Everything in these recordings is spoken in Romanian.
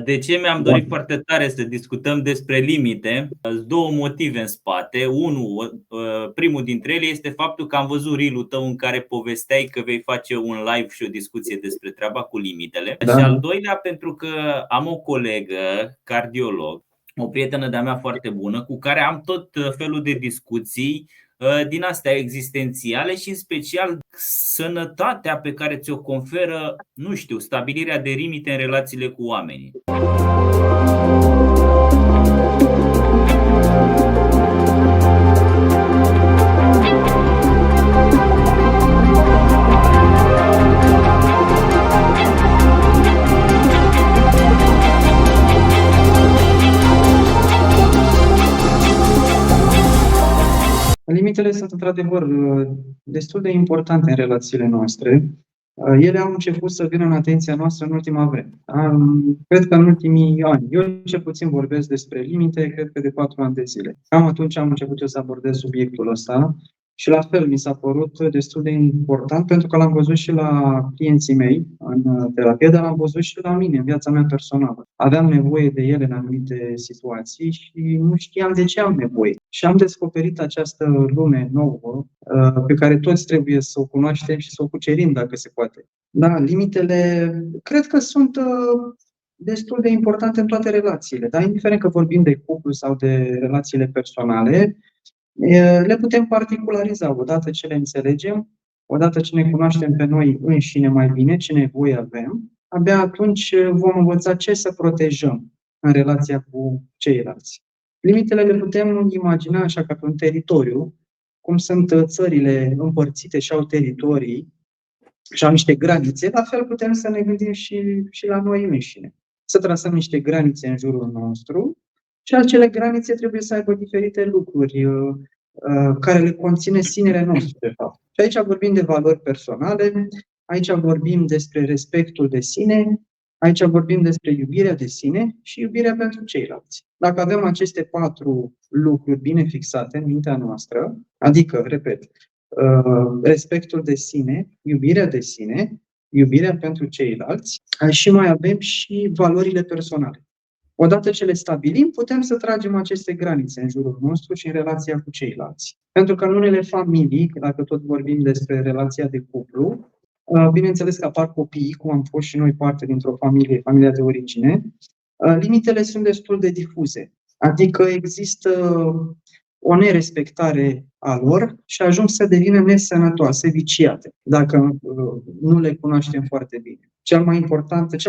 De ce mi-am dorit foarte tare să discutăm despre limite? Sunt două motive în spate. Primul dintre ele este faptul că am văzut reel-ul tău în care povesteai că vei face un live și o discuție despre treaba cu limitele. Și al doilea, pentru că am o colegă cardiolog, o prietenă de-a mea foarte bună, cu care am tot felul de discuții din astea existențiale și în special sănătatea pe care ți-o conferă, nu știu, stabilirea de limite în relațiile cu oamenii. Limitele sunt într-adevăr destul de importante în relațiile noastre. Ele au început să vină în atenția noastră în ultima vreme. Cred că în ultimii ani. Eu cel puțin vorbesc despre limite, cred că de 4 ani de zile. Cam atunci am început eu să abordez subiectul ăsta și la fel mi s-a părut destul de important pentru că l-am văzut și la clienții mei în terapie, dar l-am văzut și la mine, în viața mea personală. Aveam nevoie de ele în anumite situații și nu știam de ce am nevoie. Și am descoperit această lume nouă pe care toți trebuie să o cunoaștem și să o cucerim dacă se poate. Da, limitele cred că sunt destul de importante în toate relațiile, dar indiferent că vorbim de cuplu sau de relațiile personale, le putem particulariza odată ce le înțelegem, odată ce ne cunoaștem pe noi înșine mai bine, ce nevoie avem, abia atunci vom învăța ce să protejăm în relația cu ceilalți. Limitele le putem imagina așa ca pe un teritoriu, cum sunt țările împărțite și au teritorii și au niște granițe, la fel putem să ne gândim și la noi înșine. Să trasăm niște granițe în jurul nostru și acele granițe trebuie să aibă diferite lucruri care le conține sinele nostru, de fapt. Și aici vorbim de valori personale, aici vorbim despre respectul de sine, aici vorbim despre iubirea de sine și iubirea pentru ceilalți. Dacă avem aceste 4 lucruri bine fixate în mintea noastră, adică, repet, respectul de sine, iubirea de sine, iubirea pentru ceilalți și mai avem și valorile personale. Odată ce le stabilim, putem să tragem aceste granițe în jurul nostru și în relația cu ceilalți. Pentru că în unele familii, dacă tot vorbim despre relația de cuplu, bineînțeles că apar copiii, cum am fost și noi parte dintr-o familie, familia de origine, limitele sunt destul de difuze. Adică există o nerespectare a lor și ajung să devină nesănătoase, viciate, dacă nu le cunoaștem foarte bine. Cel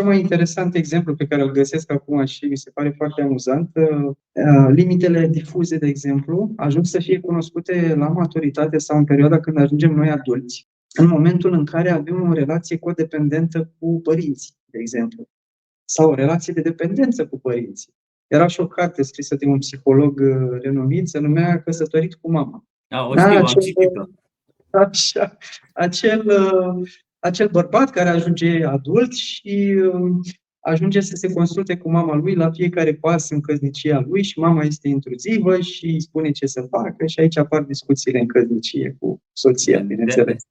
mai interesant exemplu pe care îl găsesc acum și mi se pare foarte amuzant, limitele difuze, de exemplu, ajung să fie cunoscute la maturitate sau în perioada când ajungem noi adulți, în momentul în care avem o relație codependentă cu părinții, de exemplu, sau o relație de dependență cu părinții. Era și o carte scrisă de un psiholog renumit, se numea Căsătorit cu mama. Am citit-o. Așa, acel bărbat care ajunge adult și ajunge să se consulte cu mama lui la fiecare pas în căsnicia lui și mama este intruzivă și îi spune ce să facă și aici apar discuțiile în căsnicie cu soția, bineînțeles.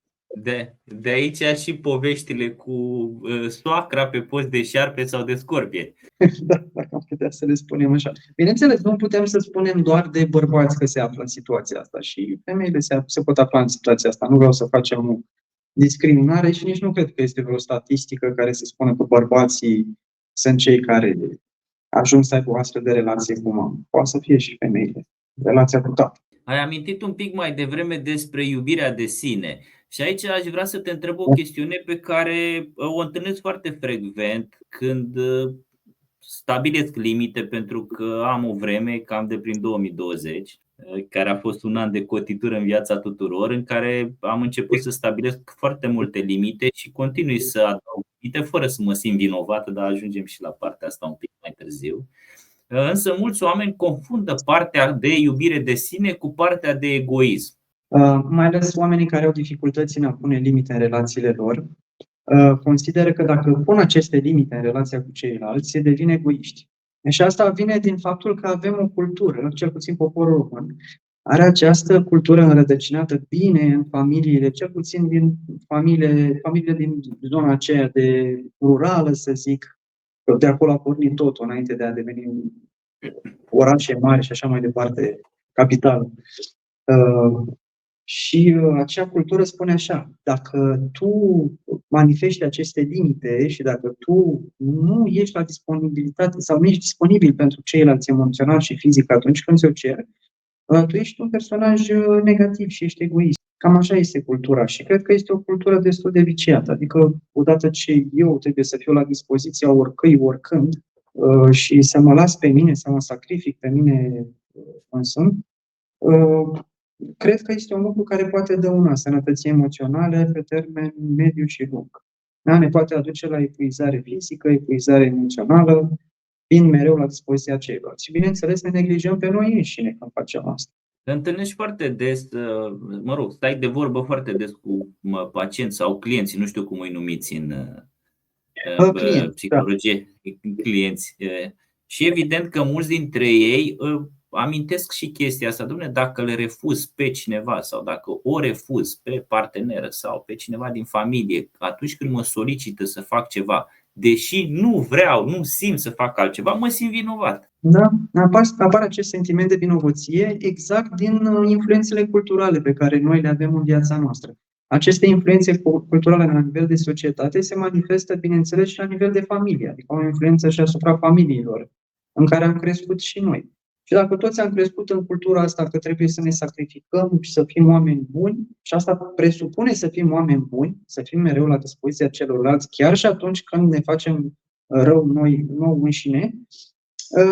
De aici și poveștile cu soacra pe post de șarpe sau de scorpie. Da, dacă am putea să le spunem așa. Bineînțeles, nu putem să spunem doar de bărbați că se află în situația asta și femeile se pot afla în situația asta. Nu vreau să facem o discriminare și nici nu cred că este vreo statistică care să spună că bărbații sunt cei care ajung să aibă o astfel de relație cu mamă. Poate să fie și femeile. Relația cu tatăl. Ai amintit un pic mai devreme despre iubirea de sine. Și aici aș vrea să te întreb o chestiune pe care o întâlnesc foarte frecvent când stabilesc limite, pentru că am o vreme, cam de prin 2020, care a fost un an de cotitură în viața tuturor, în care am început să stabilesc foarte multe limite și continui să adaug limite fără să mă simt vinovată, dar ajungem și la partea asta un pic mai târziu. Însă mulți oameni confundă partea de iubire de sine cu partea de egoism. Mai ales oamenii care au dificultăți în a pune limite în relațiile lor, consideră că dacă pun aceste limite în relația cu ceilalți, se devin egoiști. Și asta vine din faptul că avem o cultură, cel puțin poporul român, are cultură înrădăcinată bine în familiile, cel puțin din familiile din zona aceea de rurală, să zic, că de acolo a pornit totul înainte de a deveni orașe mari și așa mai departe, capitală. Și acea cultură spune așa: dacă tu manifesti aceste limite și dacă tu nu ești la disponibilitate sau nu ești disponibil pentru ceilalți emoțional și fizic atunci când ți-o cer, tu ești un personaj negativ și ești egoist. Cam așa este cultura și cred că este o cultură destul de viciată. Adică, odată ce eu trebuie să fiu la dispoziția oricăi, oricând, și să mă las pe mine, să mă sacrific pe mine însumi, cred că este un lucru care poate dăuna sănătății emoționale pe termen mediu și lung. Da? Ne poate aduce la epuizare fizică, epuizare emoțională, fiind mereu la dispoziția ceilalți. Și bineînțeles ne neglijăm pe noi înșine când facem asta. Te întâlnești foarte des, stai de vorbă foarte des cu pacienți sau clienți, nu știu cum îi numiți în psihologie, clienți. Și evident că mulți dintre ei amintesc și chestia asta. Dom'le, dacă le refuz pe cineva sau dacă o refuz pe parteneră sau pe cineva din familie, atunci când mă solicită să fac ceva, deși nu vreau, nu simt să fac altceva, mă simt vinovat. Da, apare acest sentiment de vinovăție exact din influențele culturale pe care noi le avem în viața noastră. Aceste influențe culturale la nivel de societate se manifestă, bineînțeles, și la nivel de familie, adică o influență și asupra familiilor în care am crescut și noi. Și dacă toți am crescut în cultura asta că trebuie să ne sacrificăm și să fim oameni buni, și asta presupune să fim oameni buni, să fim mereu la dispoziția celorlalți, chiar și atunci când ne facem rău nouă înșine,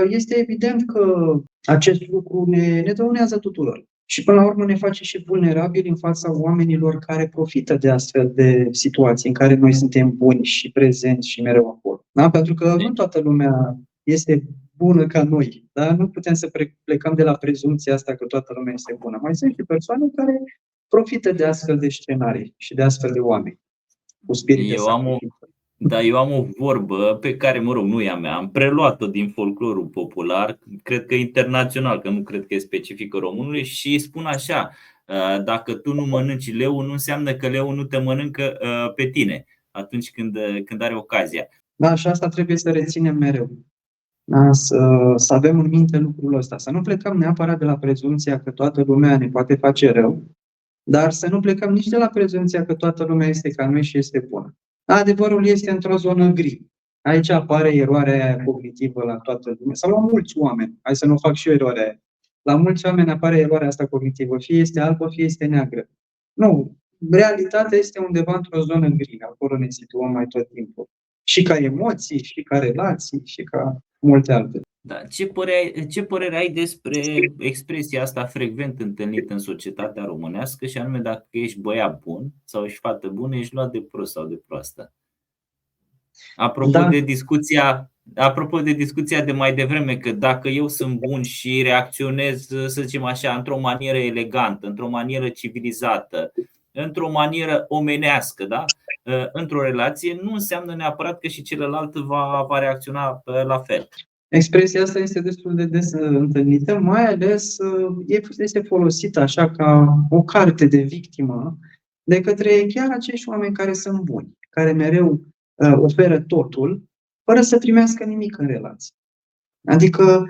este evident că acest lucru ne dăunează tuturor. Și până la urmă ne face și vulnerabili în fața oamenilor care profită de astfel de situații în care noi suntem buni și prezenți și mereu acolo. Da? Pentru că nu toată lumea este bună ca noi. Da? Nu putem să plecăm de la prezumția asta că toată lumea este bună. Mai sunt și persoane care profită de astfel de scenarii și de astfel de oameni cu spirit de sacrificiu. Da, eu am o vorbă pe care, nu e a mea, am preluat-o din folclorul popular, cred că internațional, că nu cred că e specifică românului, și spun așa: dacă tu nu mănânci leu, nu înseamnă că leu nu te mănâncă pe tine atunci când are ocazia. Da, și asta trebuie să reținem mereu. Da, să avem în minte lucrul ăsta, să nu plecăm neapărat de la prezumția că toată lumea ne poate face rău, dar să nu plecăm nici de la prezumția că toată lumea este ca noi și este bună. Adevărul este într-o zonă gri. Aici apare eroarea aia cognitivă la toată lumea, sau la mulți oameni. Hai să nu fac și eu eroarea aia. La mulți oameni apare eroarea asta cognitivă. Fie este albă, fie este neagră. Nu. Realitatea este undeva într-o zonă gri. Acolo ne situăm mai tot timpul. Și ca emoții, și ca relații, și ca multe altele. Da. Ce părere ai despre expresia asta frecvent întâlnită în societatea românească, și anume: dacă ești băiat bun sau ești fată bună, ești luat de prost sau de proastă? Apropo de discuția de mai devreme, că dacă eu sunt bun și reacționez, să zicem așa, într-o manieră elegantă, într-o manieră civilizată, într-o manieră omenească, da? Într-o relație, nu înseamnă neapărat că și celălalt va reacționa la fel. Expresia asta este destul de des întâlnită, mai ales este folosită așa ca o carte de victimă de către chiar acești oameni care sunt buni, care mereu oferă totul, fără să primească nimic în relație. Adică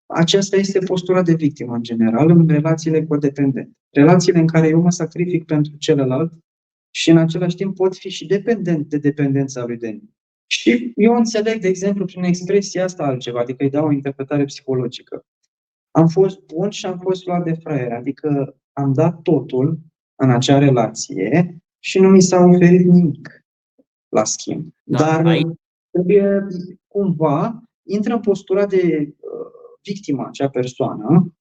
aceasta este postura de victimă în general în relațiile codependente. Relațiile în care eu mă sacrific pentru celălalt și în același timp pot fi și dependent de dependența lui de mine. Și eu înțeleg, de exemplu, prin expresia asta altceva, adică îi dau o interpretare psihologică. Am fost bun și am fost luat de fraier, adică am dat totul în acea relație și nu mi s-a oferit nimic la schimb. Dar trebuie cumva, intră în postura de victimă acea persoană,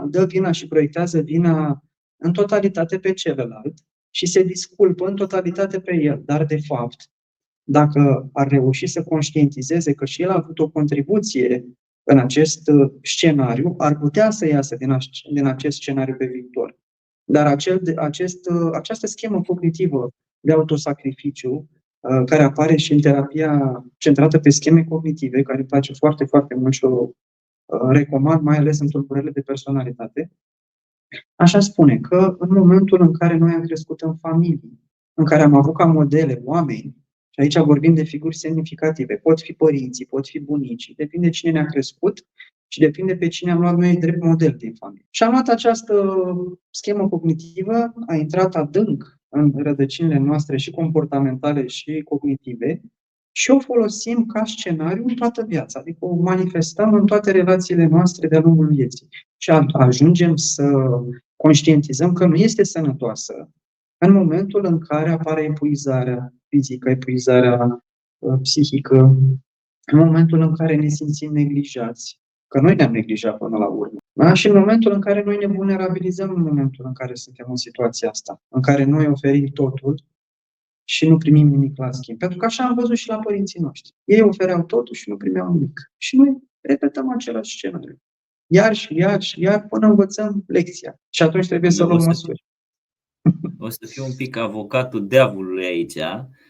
dă vina și proiectează vina în totalitate pe celălalt și se disculpă în totalitate pe el. Dar, de fapt, dacă ar reuși să conștientizeze că și el a avut o contribuție în acest scenariu, ar putea să iasă din acest scenariu pe viitor. Dar această schemă cognitivă de autosacrificiu, care apare și în terapia centrată pe scheme cognitive, care îmi place foarte, foarte mult și o recomand, mai ales în tulburările de personalitate, așa spune că în momentul în care noi am crescut în familie, în care am avut ca modele oameni, Și aici vorbim de figuri semnificative. Pot fi părinții, pot fi bunicii, depinde cine ne-a crescut și depinde pe cine am luat noi drept model din familie. Și am luat această schemă cognitivă, a intrat adânc în rădăcinile noastre și comportamentale și cognitive și o folosim ca scenariu în toată viața, adică o manifestăm în toate relațiile noastre de-a lungul vieții. Și ajungem să conștientizăm că nu este sănătoasă în momentul în care apare epuizarea fizică, epuizarea psihică, în momentul în care ne simțim neglijați, că noi ne-am neglijat până la urmă. Da? Și în momentul în care noi ne vulnerabilizăm, în momentul în care suntem în situația asta, în care noi oferim totul și nu primim nimic la schimb. Pentru că așa am văzut și la părinții noștri. Ei ofereau totul și nu primeau nimic. Și noi repetăm același scenariu. Iar și iar și iar până învățăm lecția. Și atunci trebuie să luăm măsuri. O să fiu un pic avocatul diavolului aici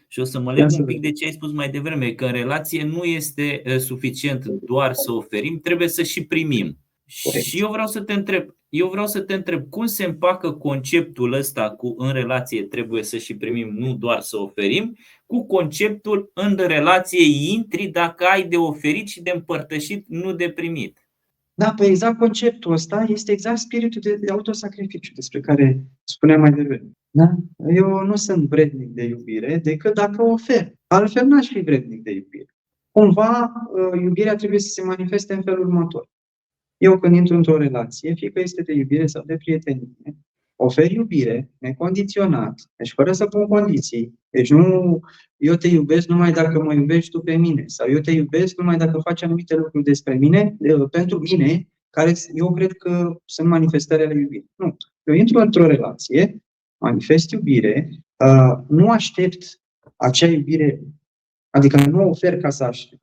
și o să mă leg un pic de ce ai spus mai devreme, că în relație nu este suficient doar să oferim, trebuie să și primim. Corect. Și eu vreau să te întreb, cum se împacă conceptul ăsta cu în relație trebuie să și primim, nu doar să oferim, cu conceptul în relație intri dacă ai de oferit și de împărtășit, nu de primit. Da, pe exact conceptul ăsta este exact spiritul de autosacrificiu despre care spuneam mai devreme. Da? Eu nu sunt vrednic de iubire decât dacă ofer. Altfel n-aș fi vrednic de iubire. Cumva, iubirea trebuie să se manifeste în felul următor. Eu când intru într-o relație, fie că este de iubire sau de prietenie, ofer iubire necondiționat, deci fără să pun condiții. Deci nu eu te iubesc numai dacă mă iubești tu pe mine, sau eu te iubesc numai dacă faci anumite lucruri despre mine, pentru mine, care eu cred că sunt manifestări ale iubirii. Nu. Eu intru într-o relație, manifest iubire, nu aștept acea iubire, adică nu ofer ca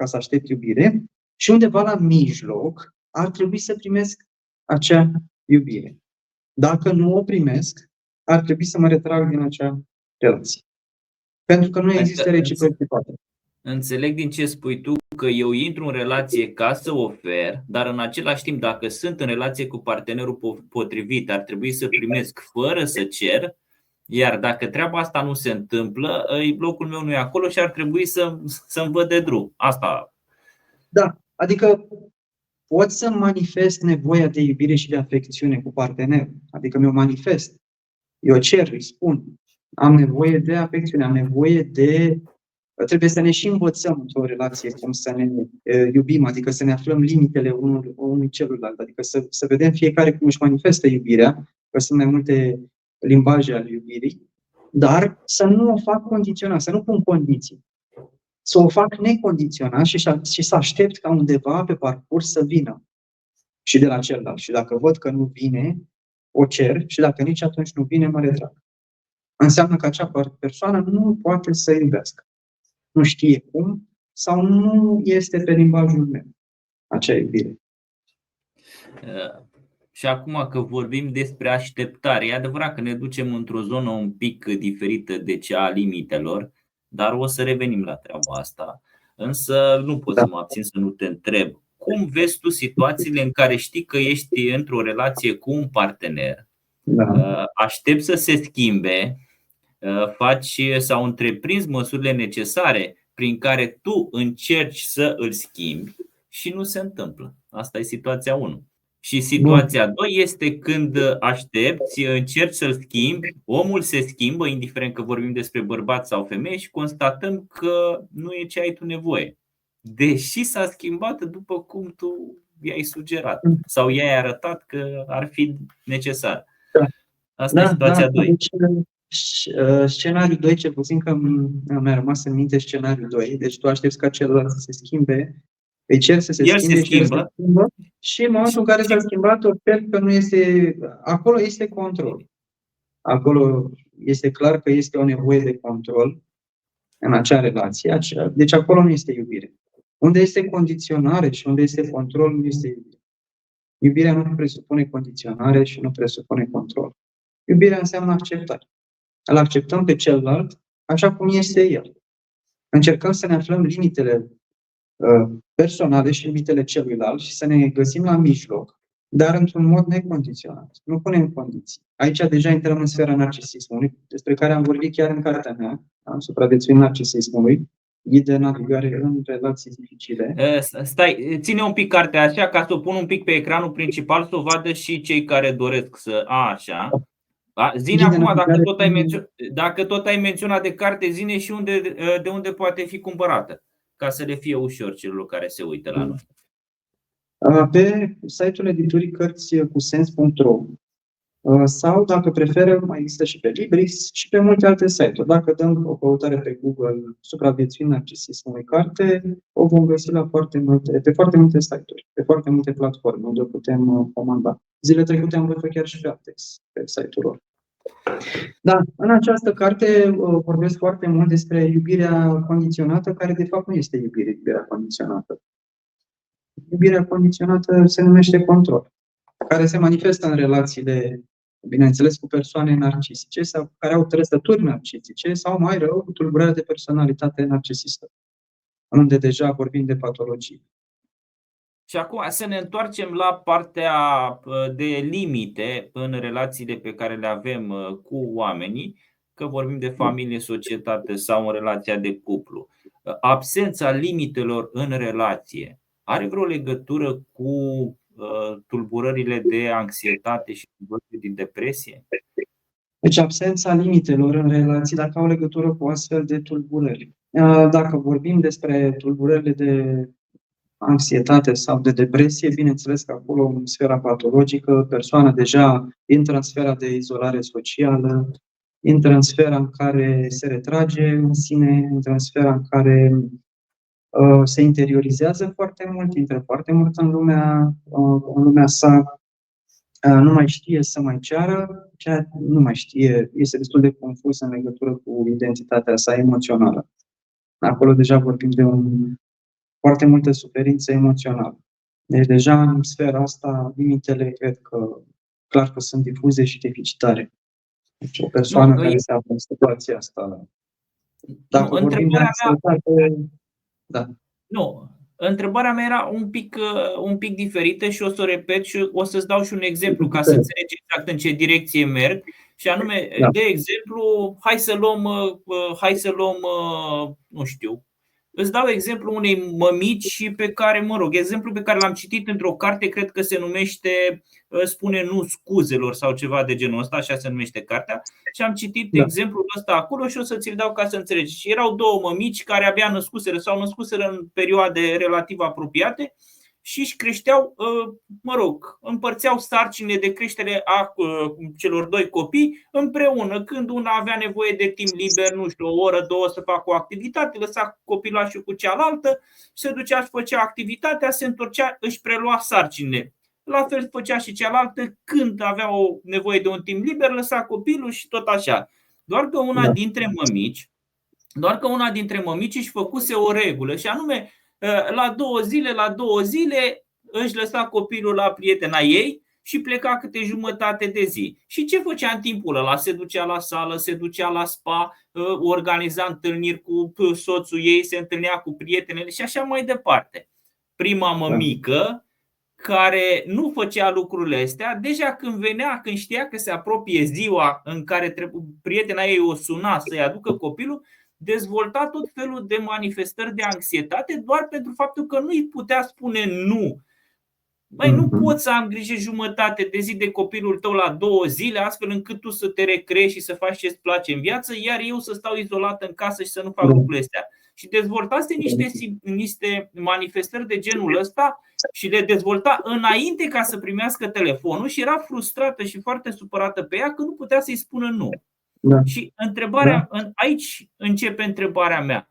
să aștept iubire și undeva la mijloc ar trebui să primesc acea iubire. Dacă nu o primesc, ar trebui să mă retrag din acea relație. Pentru că nu există reciprocitate. Înțeleg din ce spui tu că eu intru în relație ca să ofer, dar în același timp, dacă sunt în relație cu partenerul potrivit, ar trebui să primesc fără să cer, iar dacă treaba asta nu se întâmplă, locul meu nu e acolo și ar trebui să-mi văd de drum. Asta. Da, adică pot să manifest nevoia de iubire și de afecțiune cu partenerul. Adică mi-o manifest. Eu cer, îi spun. Am nevoie de afecțiune, am nevoie de... Trebuie să ne și învățăm într-o relație cum să ne iubim, adică să ne aflăm limitele unui celuilalt. Adică să vedem fiecare cum își manifestă iubirea, că sunt mai multe limbaje ale iubirii, dar să nu o fac condiționat, să nu pun condiții. Să o fac necondiționat și să aștept ca undeva pe parcurs să vină și de la celălalt. Și dacă văd că nu vine, o cer și dacă nici atunci nu vine, mă retrag. Înseamnă că acea persoană nu poate să iubească. Nu știe cum sau nu este pe limbajul meu acea iubire. Și acum că vorbim despre așteptare, e adevărat că ne ducem într-o zonă un pic diferită de cea a limitelor, dar o să revenim la treaba asta. Însă nu pot să mă abțin să nu te întreb. Cum vezi tu situațiile în care știi că ești într-o relație cu un partener, aștepți să se schimbe, faci sau întreprinzi măsurile necesare prin care tu încerci să îl schimbi și nu se întâmplă? Asta e situația 1. Și situația 2 este când aștepți, încerci să-l schimbi, omul se schimbă, indiferent că vorbim despre bărbat sau femeie, și constatăm că nu e ce ai tu nevoie, deși s-a schimbat după cum tu i-ai sugerat sau i-ai arătat că ar fi necesar. Asta e situația 2. Deci, scenariul 2, cel puțin că mi-a rămas în minte scenariul 2, deci tu aștepți ca celălalt să se schimbe, îi cer să se schimbe și în momentul în care s-a schimbat, observ că nu este, acolo este control. Acolo este clar că este o nevoie de control în acea relație, deci acolo nu este iubire. Unde este condiționare și unde este control, nu este iubire. Iubirea nu presupune condiționare și nu presupune control. Iubirea înseamnă acceptare. Îl acceptăm pe celălalt așa cum este el. Încercăm să ne aflăm limitele personale și limitele celuilalt și să ne găsim la mijloc, dar într-un mod necondiționat. Nu punem condiții. Aici deja intrăm în sfera narcisismului, despre care am vorbit chiar în cartea mea, Supraviețuind narcisismului, ghid de navigare în relații dificile. Stai, ține un pic cartea așa ca să o pun un pic pe ecranul principal să o vadă și cei care doresc să... Așa. Zine Ghid de acum, navigare dacă tot ai menționat de carte, zine și de unde poate fi cumpărată, ca să le fie ușor celor care se uită la noi. Pe site-ul editurii cărți-cu-sens.ro sau, dacă preferă, mai există și pe Libris și pe multe alte site-uri. Dacă dăm o căutare pe Google Supraviețuind narcisismului carte, o vom găsi pe foarte multe site-uri, pe foarte multe platforme unde o putem comanda. Zile trecute am văzut chiar și pe Aptex, pe site-ul lor. Da, în această carte vorbesc foarte mult despre iubirea condiționată, care de fapt nu este iubirea condiționată. Iubirea condiționată se numește control, care se manifestă în relațiile, bineînțeles, cu persoane narcisice sau care au trăsături narcisice sau, mai rău, tulburarea de personalitate narcisistă, unde deja vorbim de patologie. Și acum să ne întoarcem la partea de limite în relațiile pe care le avem cu oamenii, că vorbim de familie, societate sau în relația de cuplu. Absența limitelor în relație are vreo legătură cu tulburările de anxietate și tulburările din depresie? Deci absența limitelor în relații, dacă au legătură cu astfel de tulburări. Dacă vorbim despre tulburările de anxietate sau de depresie, bineînțeles că acolo, în sfera patologică, persoana deja intră în sfera de izolare socială, intră în sfera în care se retrage în sine, intră în sfera în care se interiorizează foarte mult, intră foarte mult în lumea sa, nu mai știe să mai ceară, nu mai știe, este destul de confuz în legătură cu identitatea sa emoțională. Acolo deja vorbim de foarte multă suferință emoțională. Deci deja în sfera asta, limitele cred că clar că sunt difuze și deficitare. Deci o persoană care se află în situația asta, dacă vorbim de anxietate, da. Nu, întrebarea mea era un pic diferită și o să o repet și o să-ți dau și un exemplu ca să înțelegi exact în ce direcție merg. Și anume, de exemplu, hai să luăm, nu știu, îți dau exemplu unei mămici pe care, exemplu pe care l-am citit într-o carte, cred că se numește Spune nu scuzelor sau ceva de genul ăsta, așa se numește cartea. Și am citit exemplul ăsta acolo și o să ți-l dau ca să înțelegi. Și erau două mămici care abia născuseră în perioade relativ apropiate și își creșteau, împărțeau sarcinile de creștere a celor doi copii împreună. Când una avea nevoie de timp liber, nu știu, o oră, două să facă o activitate, lăsa copilul cu cealaltă, se ducea și făcea activitatea, se întorcea, își prelua sarcinile. La fel făcea și cealaltă, când avea o nevoie de un timp liber, lăsa copilul și tot așa. Doar că una dintre mămici își făcuse o regulă și anume, la 2 zile își lăsa copilul la prietena ei și pleca câte jumătate de zi. Și ce făcea în timpul ăla? Se ducea la sală, se ducea la spa, organiza întâlniri cu soțul ei, se întâlnea cu prietenele și așa mai departe. Prima mămică, care nu făcea lucrurile astea, deja când știa că se apropie ziua în care prietena ei o suna să-i aducă copilul, dezvolta tot felul de manifestări de anxietate doar pentru faptul că nu îi putea spune nu. Nu pot să am grijă jumătate de zi de copilul tău la 2 zile, astfel încât tu să te recreezi și să faci ce-ți place în viață, iar eu să stau izolat în casă și să nu fac lucrurile astea. Și dezvoltase niște manifestări de genul ăsta și le dezvolta înainte ca să primească telefonul și era frustrată și foarte supărată pe ea că nu putea să-i spună nu. Și aici începe întrebarea mea.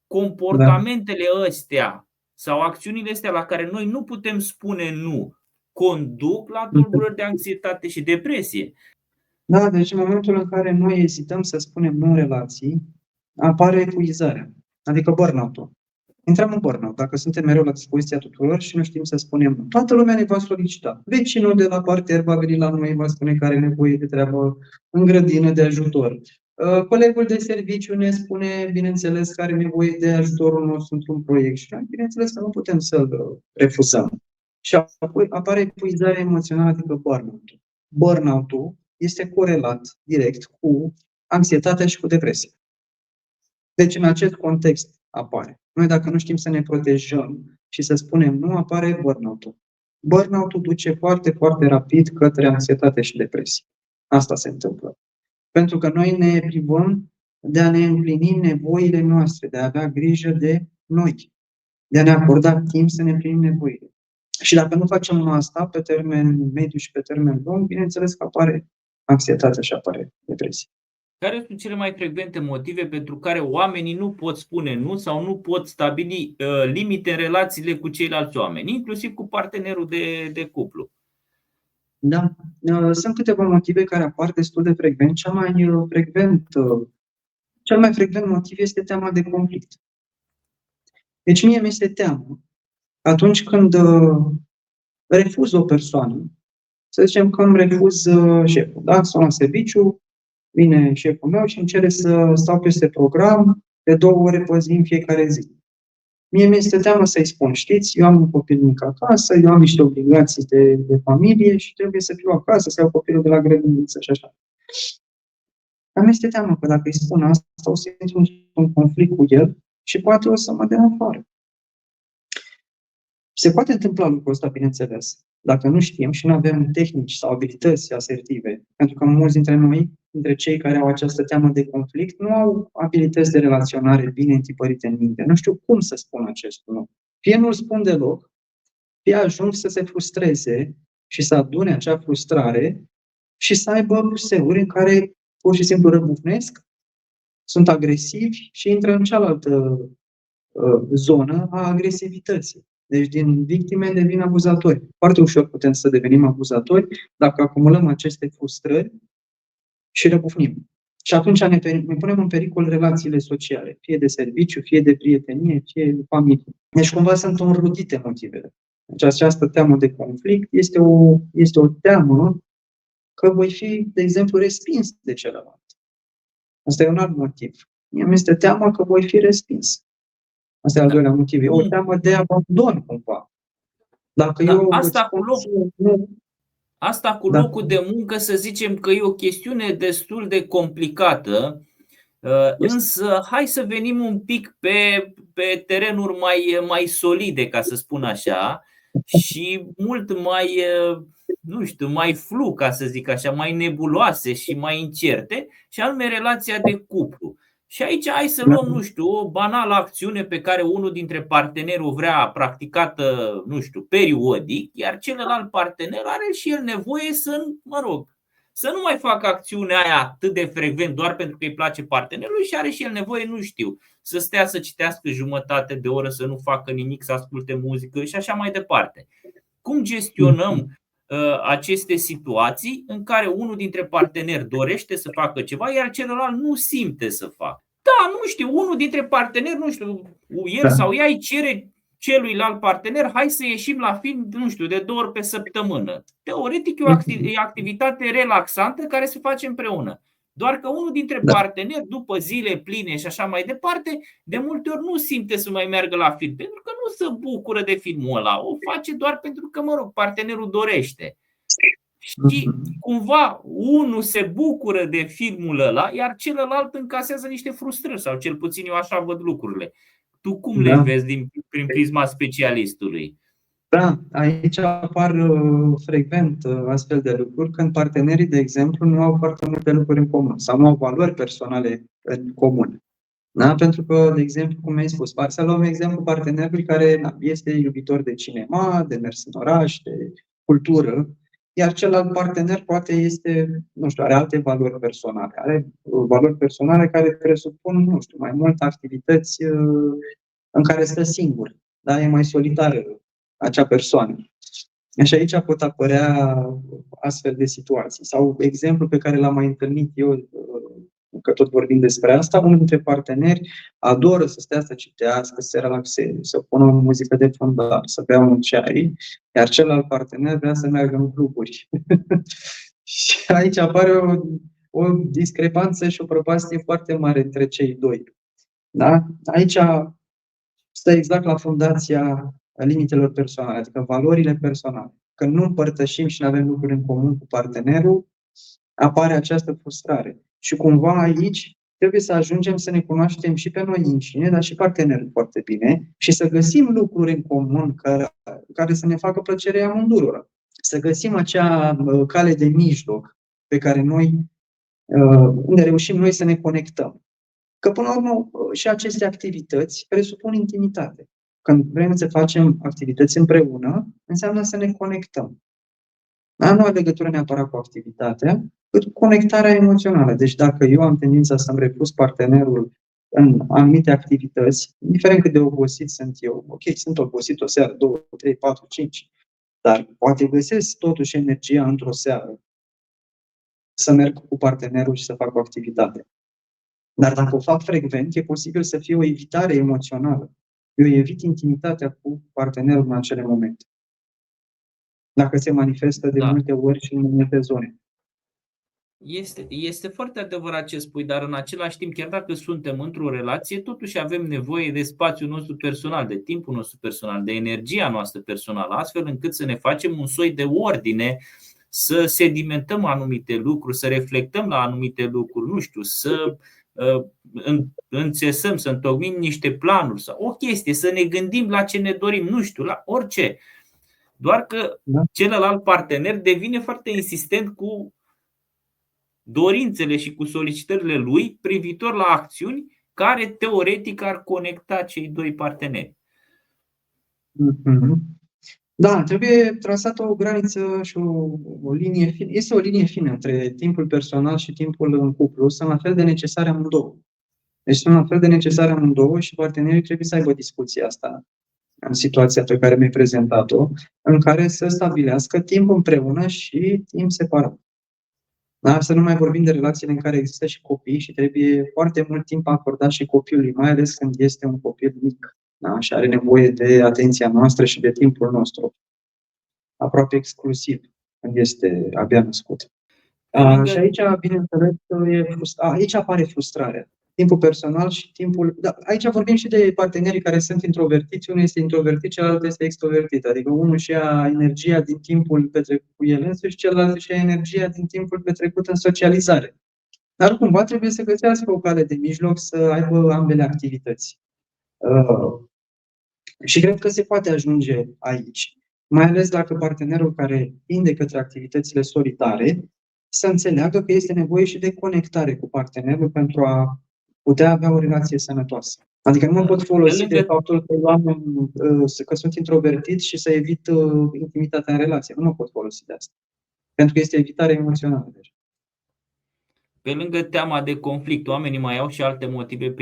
Comportamentele astea sau acțiunile astea la care noi nu putem spune nu conduc la tulburări de anxietate și depresie. Da, deci în momentul în care noi ezităm să spunem nu în relații, apare epuizarea, adică burnout-ul. Intrăm în burnout, dacă suntem mereu la dispoziția tuturor și nu știm să spunem nu. Toată lumea ne va solicita. Vecinul de la parter va veni la noi, va spune că are nevoie de treabă în grădină, de ajutor. Colegul de serviciu ne spune, bineînțeles, că are nevoie de ajutorul nostru într-un proiect și bineînțeles că nu putem să-l refuzăm. Și apoi apare epuizarea emoțională, adică burnout-ul. Burnout-ul este corelat direct cu anxietatea și cu depresia. Deci, în acest context, apare. Noi dacă nu știm să ne protejăm și să spunem nu, apare burnout-ul. Burnout-ul duce foarte, foarte rapid către anxietate și depresie. Asta se întâmplă. Pentru că noi ne privăm de a ne împlini nevoile noastre, de a avea grijă de noi, de a ne acorda timp să ne împlinim nevoile. Și dacă nu facem asta pe termen mediu și pe termen lung, bineînțeles că apare anxietatea și apare depresie. Care sunt cele mai frecvente motive pentru care oamenii nu pot spune nu sau nu pot stabili limite în relațiile cu ceilalți oameni, inclusiv cu partenerul de cuplu? Da, sunt câteva motive care apar destul de frecvent. Cel mai frecvent motiv este teama de conflict. Deci mie mi-este teamă atunci când refuz o persoană, să zicem că îmi refuz șeful, da? Sunt la serviciu, vine șeful meu și îmi cere să stau peste program de 2 ore pe zi în fiecare zi. Mie mi-este teamă să-i spun, știți, eu am un copil mic acasă, eu am niște obligații de familie și trebuie să fiu acasă, să iau copilul de la grădiniță și așa. Dar mi-este teamă că dacă îi spun asta, o să intru într-un conflict cu el și poate o să mă dea afară. Se poate întâmpla lucrul ăsta, bineînțeles, dacă nu știm și nu avem tehnici sau abilități asertive, pentru că mulți dintre noi, dintre cei care au această teamă de conflict, nu au abilități de relaționare bine întipărite în minte. Nu știu cum să spun acest lucru. Fie nu-l spun deloc, fie ajung să se frustreze și să adune acea frustrare și să aibă puseuri în care pur și simplu răbufnesc, sunt agresivi și intră în cealaltă zonă a agresivității. Deci din victime devin abuzatori. Foarte ușor putem să devenim abuzatori dacă acumulăm aceste frustrări și răbufnim. Și atunci ne punem în pericol relațiile sociale, fie de serviciu, fie de prietenie, fie de familie. Deci cumva sunt înrudite motivele. Deci această teamă de conflict este o teamă că voi fi, de exemplu, respins de celălalt. Asta e un alt motiv. Mie mi-este teamă că voi fi respins. Asta e al doilea motiv. E o teamă de abandon, cumva. Dacă eu Asta cu locul de muncă, să zicem că e o chestiune destul de complicată, însă hai să venim un pic pe terenuri mai solide, ca să spun așa, și mult mai, nu știu, mai flu, ca să zic așa, mai nebuloase și mai incerte, și anume relația de cuplu. Și aici hai să luăm, nu știu, o banală acțiune pe care unul dintre parteneri o vrea practicată, nu știu, periodic, iar celălalt partener are și el nevoie să nu mai facă acțiunea aia atât de frecvent doar pentru că îi place partenerului și are și el nevoie, nu știu, să stea să citească jumătate de oră, să nu facă nimic, să asculte muzică și așa mai departe. Cum gestionăm aceste situații în care unul dintre parteneri dorește să facă ceva, iar celălalt nu simte să facă? Da, nu știu, unul dintre parteneri, nu știu, el sau ea îi cere celuilalt partener, hai să ieșim la film, nu știu, de 2 ori pe săptămână. Teoretic e o activitate relaxantă care se face împreună. Doar că unul dintre parteneri, după zile pline și așa mai departe, de multe ori nu simte să mai meargă la film, pentru că nu se bucură de filmul ăla. O face doar pentru că, partenerul dorește. Și cumva unul se bucură de filmul ăla, iar celălalt încasează niște frustrări, sau cel puțin eu așa văd lucrurile. Tu cum le vezi prin prisma specialistului? Da, aici apar frecvent astfel de lucruri când partenerii, de exemplu, nu au foarte multe lucruri în comun sau nu au valori personale în comun. Da? Pentru că, de exemplu, cum ai spus, să luăm exemplu partenerului care este iubitor de cinema, de mers în oraș, de cultură, iar celălalt partener poate are alte valori personale. Are valori personale care presupun, mai multe activități în care stă singur. Da? E mai solitară acea persoană. Și aici pot apărea astfel de situații. Sau exemplu pe care l-am mai întâlnit eu, că tot vorbim despre asta, unul dintre parteneri adoră să stea să citească, să se relaxeze, să pună o muzică de fundal, să bea un ceai, iar celălalt partener vrea să meargă în cluburi. Și aici apare o discrepanță și o prăpastie foarte mare între cei doi. Da? Aici stă exact la fundația limitelor personale, adică valorile personale. Când nu împărtășim și nu avem lucruri în comun cu partenerul, apare această frustrare. Și cumva aici trebuie să ajungem să ne cunoaștem și pe noi înșine, dar și partenerul foarte bine și să găsim lucruri în comun care să ne facă plăcere amândurora. Să găsim acea cale de mijloc pe care unde reușim noi să ne conectăm. Că până la urmă și aceste activități presupun intimitate. Când vrem să facem activități împreună, înseamnă să ne conectăm. Nu are legătură neapărat cu activitatea, cât cu conectarea emoțională. Deci dacă eu am tendința să-mi refuz partenerul în anumite activități, indiferent cât de obosit sunt eu, ok, sunt obosit o seară, 2, 3, 4, 5, dar poate găsesc totuși energia într-o seară să merg cu partenerul și să fac o activitate. Dar dacă o fac frecvent, e posibil să fie o evitare emoțională. Eu evit intimitatea cu partenerul în acele momente. Dacă se manifestă de multe ori și în multe zone. Este foarte adevărat ce spui, dar în același timp, chiar dacă suntem într-o relație, totuși avem nevoie de spațiul nostru personal, de timpul nostru personal, de energia noastră personală, astfel încât să ne facem un soi de ordine, să sedimentăm anumite lucruri, să reflectăm la anumite lucruri, nu știu, să înțesăm, să întocmim niște planuri sau o chestie, să ne gândim la ce ne dorim, nu știu, la orice. Doar că celălalt partener devine foarte insistent cu dorințele și cu solicitările lui privitor la acțiuni care teoretic ar conecta cei doi parteneri. Da, trebuie trasată o graniță și o linie fină. Este o linie fină între timpul personal și timpul în cuplu. Sunt la fel de necesare amândouă. Deci sunt la fel de necesare amândouă și partenerii trebuie să aibă discuția asta în situația pe care mi-ai prezentat-o, în care să stabilească timp împreună și timp separat. Da? Să nu mai vorbim de relațiile în care există și copii și trebuie foarte mult timp acordat și copilului, mai ales când este un copil mic, da? Și are nevoie de atenția noastră și de timpul nostru. Aproape exclusiv când este abia născut. Și aici, bineînțeles, aici apare frustrarea. Timpul personal și timpul... Da, aici vorbim și de partenerii care sunt introvertiți. Unul este introvertit, celălalt este extrovertit. Adică unul își ia energia din timpul petrecut cu el însuși, celălalt își ia energia din timpul petrecut în socializare. Dar cumva trebuie să găsească o cale de mijloc să aibă ambele activități. Și cred că se poate ajunge aici. Mai ales dacă partenerul care tinde către activitățile solitare să înțeleagă că este nevoie și de conectare cu partenerul pentru a putea avea o relație sănătoasă. Adică nu mă pot folosi de faptul că sunt introvertit și să evit intimitatea în relație. Nu mă pot folosi de asta. Pentru că este evitare emoțională. Pe lângă teama de conflict, oamenii mai au și alte motive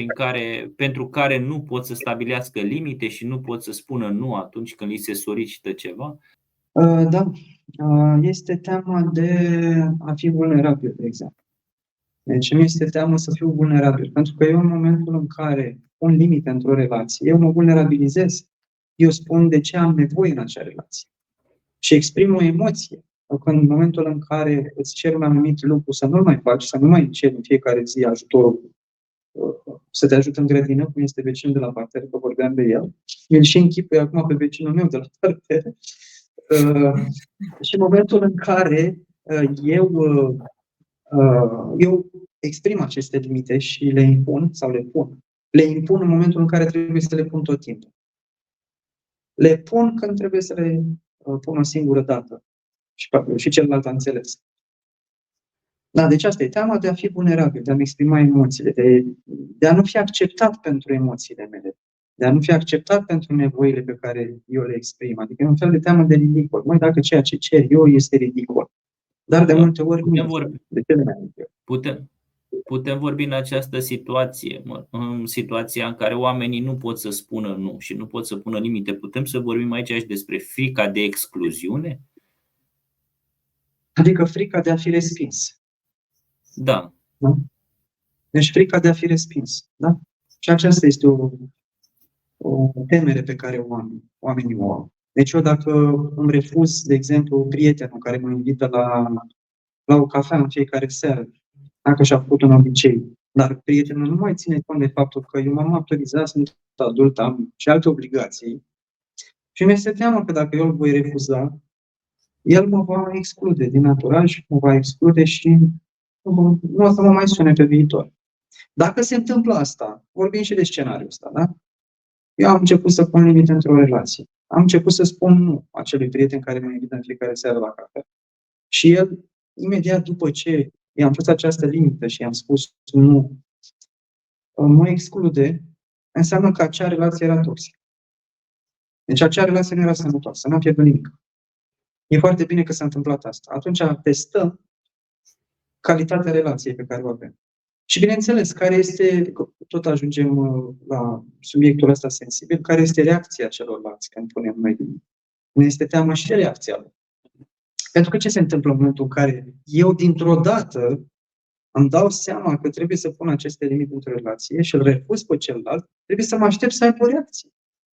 pentru care nu pot să stabilească limite și nu pot să spună nu atunci când li se solicită ceva? Da. Este teama de a fi vulnerabil, de exemplu. Deci nu este teamă să fiu vulnerabil. Pentru că eu în momentul în care pun limite într-o relație, eu mă vulnerabilizez. Eu spun de ce am nevoie în acea relație. Și exprim o emoție. În momentul în care îți cer un anumit lucru să nu-l mai faci, să nu mai ceri în fiecare zi ajutorul, să te ajut în grădină, cum este vecinul de la parter, că vorbeam de el, el și închipui acum pe vecinul meu de la parter. Și în momentul în care eu exprim aceste limite și le impun, sau le pun. Le impun în momentul în care trebuie să le pun tot timpul. Le pun când trebuie să le pun o singură dată. Și celălalt a înțeles. Da, deci asta e teama de a fi vulnerabil, de a-mi exprima emoțiile, de a nu fi acceptat pentru emoțiile mele, de a nu fi acceptat pentru nevoile pe care eu le exprim. Adică e un fel de teamă de ridicol. Măi, dacă ceea ce cer eu este ridicol. Dar de multe ori putem vorbi în această situație, în situația în care oamenii nu pot să spună nu și nu pot să pună limite. Putem să vorbim aici și despre frica de excluziune? Adică frica de a fi respins. Da. Deci frica de a fi respins. Da? Și aceasta este o temere pe care oamenii o au. Deci eu dacă îmi refuz, de exemplu, prietenul care mă invită la o cafea în fiecare seară, dacă și-a făcut un obicei, dar prietenul nu mai ține cont de faptul că eu m-am maturizat, sunt adult, am și alte obligații și mi-este teamă că dacă eu îl voi refuza, el mă va exclude din anturaj, mă va exclude și nu o să mă mai sune pe viitor. Dacă se întâmplă asta, vorbim și de scenariul ăsta, da? Eu am început să pun limite într-o relație. Am început să spun nu acelui prieten care mă invită în fiecare seară la cafea. Și el, imediat după ce i-am pus această limită și i-am spus nu, mă exclude, înseamnă că acea relație era toxică. Deci acea relație nu era sănătoasă, n-am pierdut nimic. E foarte bine că s-a întâmplat asta. Atunci testăm calitatea relației pe care o avem. Și bineînțeles, care este, tot ajungem la subiectul ăsta sensibil, care este reacția celorlalți când punem noi limite. Ne este teamă și de reacția lor. Pentru că ce se întâmplă în momentul în care eu dintr-o dată îmi dau seama că trebuie să pun aceste limite într-o relație și îl refuz pe celălalt, trebuie să mă aștept să aibă o reacție.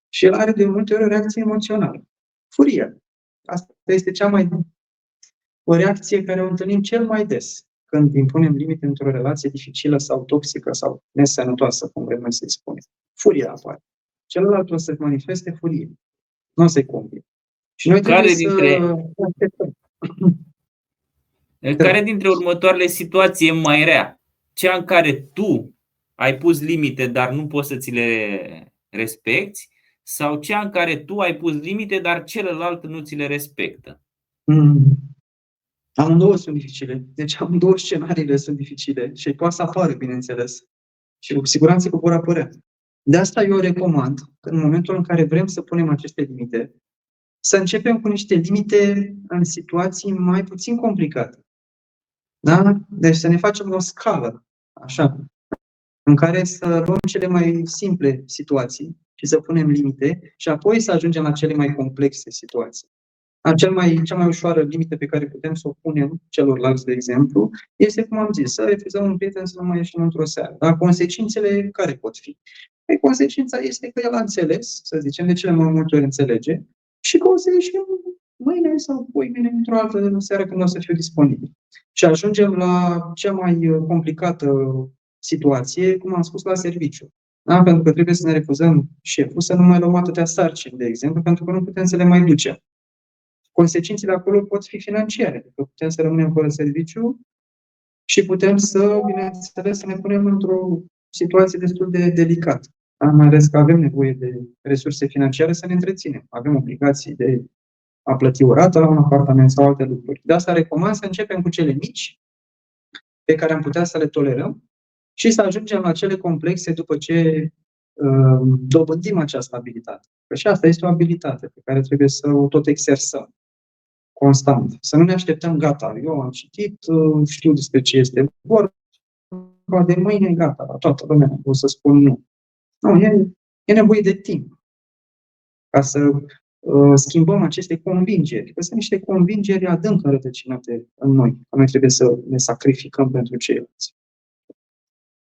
Și el are de multe ori o reacție emoțională. Furie. Asta este o reacție care o întâlnim cel mai des când impunem limite într-o relație dificilă sau toxică sau nesănătoasă, cum vrem noi să-i spunem. Furia apare. Celălalt o să manifeste furie. Nu o să-i convine. Și noi trebuie Care dintre următoarele situații e mai rea? Cea în care tu ai pus limite, dar nu poți să ți le respecti? Sau cea în care tu ai pus limite, dar celălalt nu ți le respectă? Amândouă sunt dificile. Deci amândouă scenariile sunt dificile și poate să apară, bineînțeles. Și cu siguranță că vor apărea. De asta eu recomand că în momentul în care vrem să punem aceste limite, să începem cu niște limite în situații mai puțin complicate. Da? Deci să ne facem o scală, așa, în care să luăm cele mai simple situații și să punem limite și apoi să ajungem la cele mai complexe situații. Cea mai ușoară limită pe care putem să o punem celorlalți, de exemplu, este, cum am zis, să refuzăm un prieten să nu mai ieșim într-o seară. Dar consecințele care pot fi? Consecința este că el a înțeles, să zicem, de cele mai multe ori înțelege, și că o să ieșim mâine sau poimâine într-o altă seară când o să fiu disponibil. Și ajungem la cea mai complicată situație, cum am spus, la serviciu. Da? Pentru că trebuie să ne refuzăm șeful să nu mai luăm atâtea sarcini, de exemplu, pentru că nu putem să le mai ducem. Consecințele acolo pot fi financiare, că putem să rămânem fără serviciu și putem să, bineînțeles, să ne punem într-o situație destul de delicată. Mai ales că avem nevoie de resurse financiare să ne întreținem. Avem obligații de a plăti o rată la un apartament sau alte lucruri. De asta recomand să începem cu cele mici, pe care am putea să le tolerăm, și să ajungem la cele complexe după ce dobândim această abilitate. Că și asta este o abilitate pe care trebuie să o tot exersăm constant. Să nu ne așteptăm, gata, eu am citit, știu despre ce este vorba, de mâine, gata, la toată lumea o să spun nu. Nu, e nevoie de timp ca să schimbăm aceste convingeri. Că sunt niște convingeri adânc înrădăcinate în noi. Că noi trebuie să ne sacrificăm pentru ceilalți.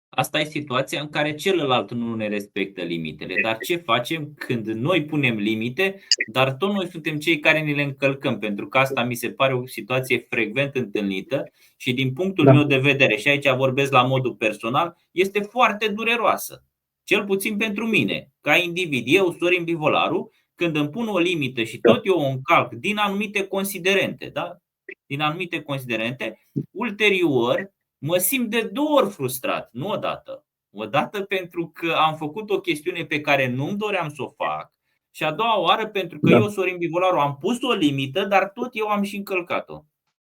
Asta e situația în care celălalt nu ne respectă limitele. Dar ce facem când noi punem limite, dar tot noi suntem cei care ni le încălcăm? Pentru că asta mi se pare o situație frecvent întâlnită și din punctul meu de vedere, și aici vorbesc la modul personal, este foarte dureroasă. Cel puțin pentru mine, ca individ. Eu, Sorin Bivolaru, când îmi pun o limită și tot eu o încalc din anumite considerente, da? Din anumite considerente, ulterior mă simt de 2 ori frustrat, nu odată. Odată pentru că am făcut o chestiune pe care nu-mi doream să o fac și a doua oară pentru că eu, Sorin Bivolaru, am pus o limită, dar tot eu am și încălcat-o.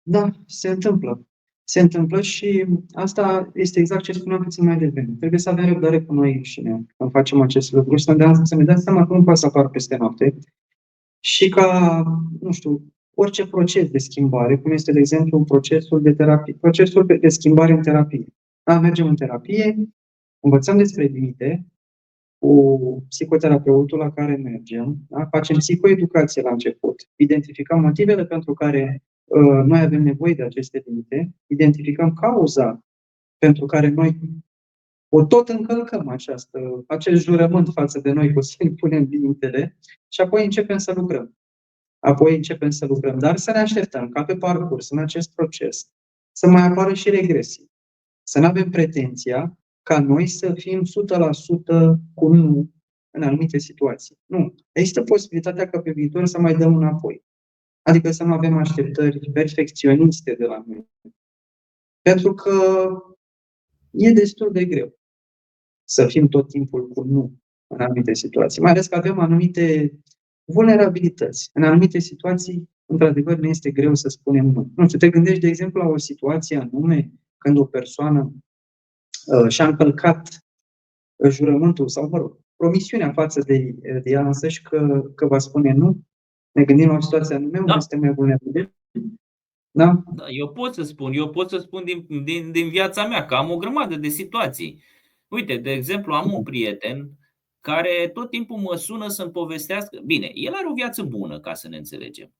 Da, se întâmplă. Se întâmplă și asta este exact ce spuneam puțin mai devreme. Trebuie să avem răbdare cu noi înșine când facem acest lucru, să ne dăm seama că nu poate să apară peste noapte și ca, nu știu, orice proces de schimbare, cum este, de exemplu, procesul de terapie, procesul de schimbare în terapie. Da, mergem în terapie, învățăm despre limite cu psihoterapeutul la care mergem, da? Facem psihoeducație la început, identificăm motivele pentru care noi avem nevoie de aceste limite, identificăm cauza pentru care noi o tot încălcăm acest jurământ față de noi, că o să ne punem limitele și apoi începem să lucrăm. Dar să ne așteptăm ca pe parcurs, în acest proces, să mai apară și regresii. Să nu avem pretenția ca noi să fim 100% cu nu în anumite situații. Nu. Există posibilitatea ca pe viitor să mai dăm înapoi. Adică să nu avem așteptări perfecționiste de la noi. Pentru că e destul de greu. să fim tot timpul cu nu în anumite situații, mai ales că avem anumite vulnerabilități. În anumite situații, într-adevăr, ne este greu să spunem nu. Nu știu, te gândești, de exemplu, la o situație anume când o persoană și-a încălcat jurământul sau, mă rog, promisiunea față de ea însăși că va spune nu. Ne gândim la o situație anume unde suntem mai vulnerabili. Da? Da, eu pot să spun din viața mea că am o grămadă de situații. Uite, de exemplu, am un prieten care tot timpul mă sună să-mi povestească. Bine, el are o viață bună, ca să ne înțelegem.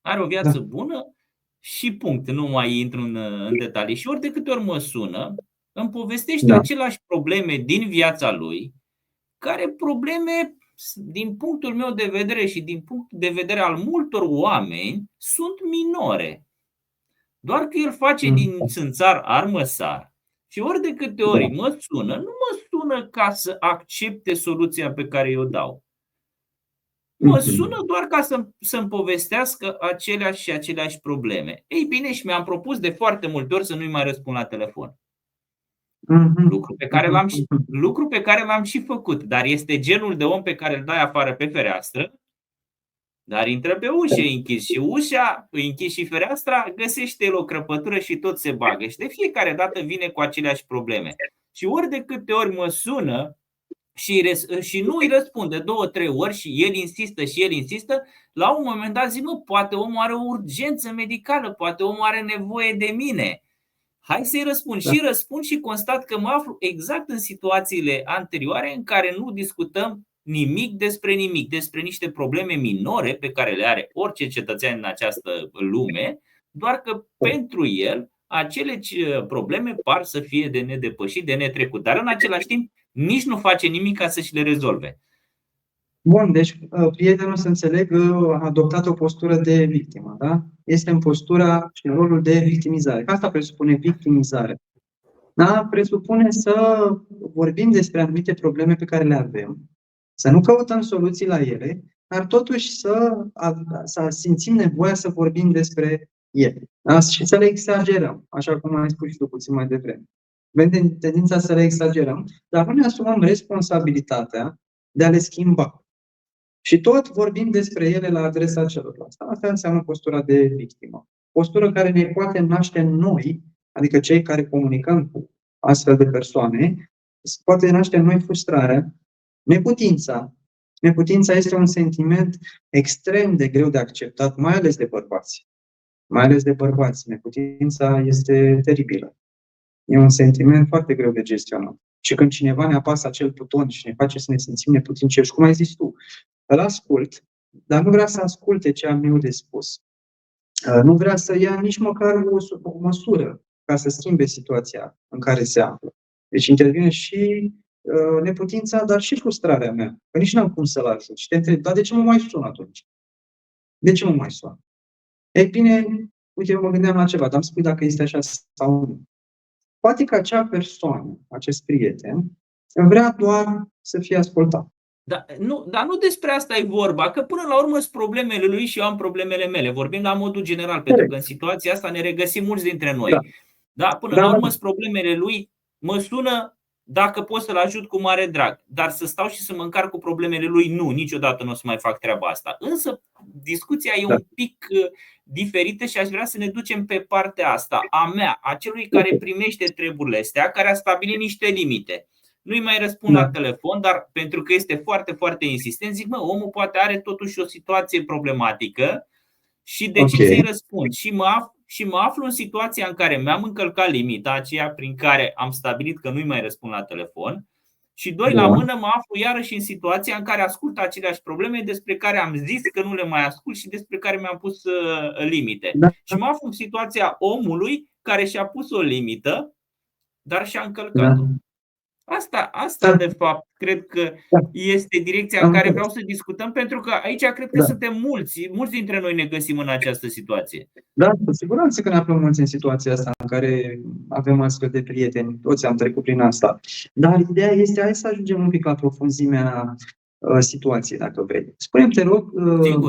Are o viață bună și punct, nu mai intru în detalii. Și ori de câte ori mă sună, îmi povestește aceleași probleme din viața lui, care probleme, din punctul meu de vedere și din punctul de vedere al multor oameni, sunt minore. Doar că el face din țânțar armăsar și ori de câte ori mă sună, nu mă sună ca să accepte soluția pe care eu o dau. Mă sună doar ca să-mi povestească aceleași probleme. Ei bine, și mi-am propus de foarte multe ori să nu-i mai răspund la telefon. Lucru pe care l-am și făcut, dar este genul de om pe care îl dai afară pe fereastră, dar intră pe ușă, închizi și ușa, închizi și fereastra, găsește el o crăpătură și tot se bagă. Și de fiecare dată vine cu aceleași probleme. Și ori de câte ori mă sună și nu îi răspunde 2-3 ori și el insistă, la un moment dat zic, poate omul are o urgență medicală, poate omul are nevoie de mine. Hai să-i răspund. Și răspund și constat că mă aflu exact în situațiile anterioare în care nu discutăm nimic, despre niște probleme minore pe care le are orice cetățean în această lume, doar că pentru el acele probleme par să fie de nedepășit, de netrecut, dar în același timp nici nu face nimic ca să-și le rezolve. Bun, deci prietenul, să înțeleg, a adoptat o postură de victimă, da? Este în postura și în rolul de victimizare. Asta presupune victimizare. Da? Presupune să vorbim despre anumite probleme pe care le avem, să nu căutăm soluții la ele, dar totuși să simțim nevoia să vorbim despre ele. Da? Și să le exagerăm, așa cum ai spus și tu puțin mai devreme. Avem tendința să le exagerăm, dar nu ne asumăm responsabilitatea de a le schimba. Și tot vorbim despre ele la adresa celorlalți. Asta înseamnă postura de victimă. Postură care ne poate naște noi, adică cei care comunicăm cu astfel de persoane, poate naște în noi frustrarea, neputința. Neputința este un sentiment extrem de greu de acceptat, mai ales de bărbați. Mai ales de bărbați. Neputința este teribilă. E un sentiment foarte greu de gestionat. Și când cineva ne apasă acel buton și ne face să ne simțim neputincioși, cum ai zis tu, îl ascult, dar nu vrea să asculte ce am eu de spus. Nu vrea să ia nici măcar o măsură ca să schimbe situația în care se află. Deci intervine și neputința, dar și frustrarea mea. Că nici n-am cum să-l ajut. Și te întreb, dar de ce mă mai sun atunci? De ce mă mai sun? Ei bine, uite, eu mă gândeam la ceva, dar îmi spui dacă este așa sau nu. Poate că acea persoană, acest prieten, vrea doar să fie ascultat. Dar nu despre asta e vorba, că până la urmă sunt problemele lui și eu am problemele mele. Vorbim la modul general, pentru că în situația asta ne regăsim mulți dintre noi. Până la urmă sunt problemele lui, mă sună dacă pot să-l ajut cu mare drag. Dar să stau și să mă încarc cu problemele lui, nu, niciodată nu o să mai fac treaba asta. Însă discuția e un pic diferită și aș vrea să ne ducem pe partea asta, a mea, a celui care primește treburile astea, care a stabilit niște limite. Nu-i mai răspund la telefon, dar pentru că este foarte, foarte insistent, zic, omul poate are totuși o situație problematică și de ce să-i răspund? Și mă aflu în situația în care mi-am încălcat limita, aceea prin care am stabilit că nu-i mai răspund la telefon. Și doi la mână mă aflu iarăși în situația în care ascult aceleași probleme despre care am zis că nu le mai ascult și despre care mi-am pus limite. Și mă aflu în situația omului care și-a pus o limită, dar și-a încălcat-o. Asta de fapt, cred că este direcția în care vreau să discutăm, pentru că aici cred că suntem mulți dintre noi ne găsim în această situație. Da, cu siguranță că ne aflăm mulți în situația asta în care avem astfel de prieteni, toți am trecut prin asta. Dar ideea este, hai să ajungem un pic la profunzimea situației, dacă vrei. Spune-mi, te rog,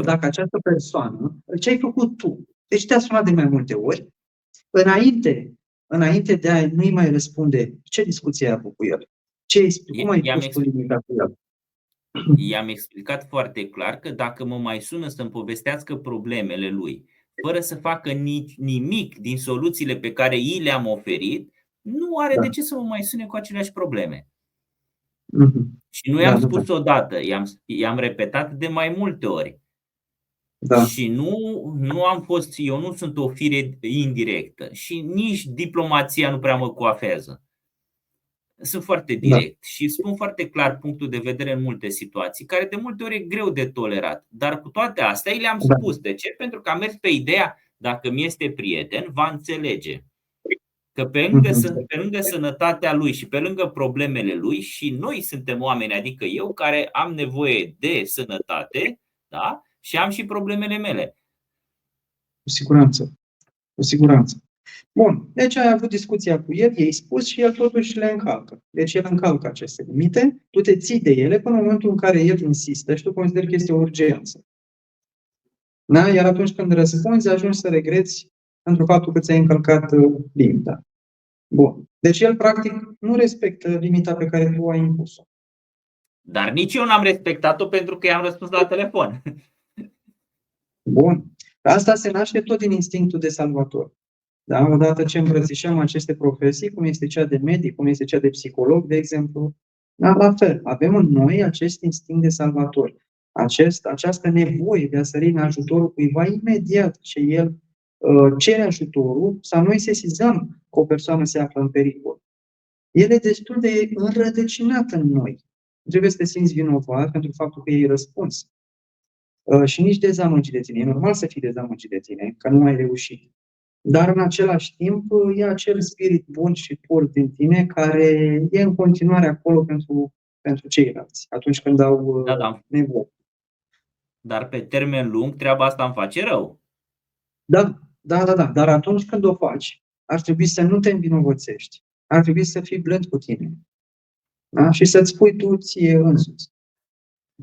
dacă această persoană, ce ai făcut tu? Deci te-a sunat de mai multe ori, înainte de a nu-i mai răspunde, ce discuție ai avut cu el? Cum ai pus tu limita cu el? I-am explicat foarte clar că dacă mă mai sună să-mi povestească problemele lui, fără să facă nimic din soluțiile pe care i le-am oferit, nu are de ce să mă mai sune cu aceleași probleme. Și nu i-am spus odată, i-am repetat de mai multe ori. Și nu am fost, eu nu sunt o fire indirectă și nici diplomația nu prea mă coafează. Sunt foarte direct și spun foarte clar punctul de vedere în multe situații, care de multe ori e greu de tolerat. Dar cu toate astea le-am spus. De ce? Pentru că am mers pe ideea, dacă mi este prieten, va înțelege că pe lângă sănătatea lui și pe lângă problemele lui, și noi suntem oameni, adică eu, care am nevoie de sănătate, da? Și am și problemele mele. Cu siguranță. Cu siguranță. Bun, deci ai avut discuția cu el, i-ai spus și el totuși le încalcă. Deci el încalcă aceste limite, tu te ții de ele până în momentul în care el insistă și tu consideri că este o urgență. Da? Iar atunci când răspunzi, ajungi să regreți pentru faptul că ți-ai încălcat limita. Bun. Deci el, practic, nu respectă limita pe care tu ai impus-o. Dar nici eu n-am respectat-o pentru că i-am răspuns la telefon. Bun. Asta se naște tot din instinctul de salvator. Da? Odată ce îmbrățișăm aceste profesii, cum este cea de medic, cum este cea de psiholog, de exemplu, da? La fel, avem în noi acest instinct de salvator. Această nevoie de a sări în ajutorul cuiva imediat ce el cere ajutorul sau noi sesizăm că o persoană se află în pericol. El e destul de înrădăcinat în noi. Nu trebuie să te simți vinovat pentru faptul că ei răspuns. Și nici dezamăgit de tine. E normal să fii dezamăgit de tine, că nu ai reușit. Dar în același timp e acel spirit bun și pur din tine care e în continuare acolo pentru ceilalți, atunci când au nevoie. Dar pe termen lung treaba asta îmi face rău. Da. Dar atunci când o faci, ar trebui să nu te învinovățești. Ar trebui să fii blând cu tine. Da? Și să-ți spui tu ție însuți.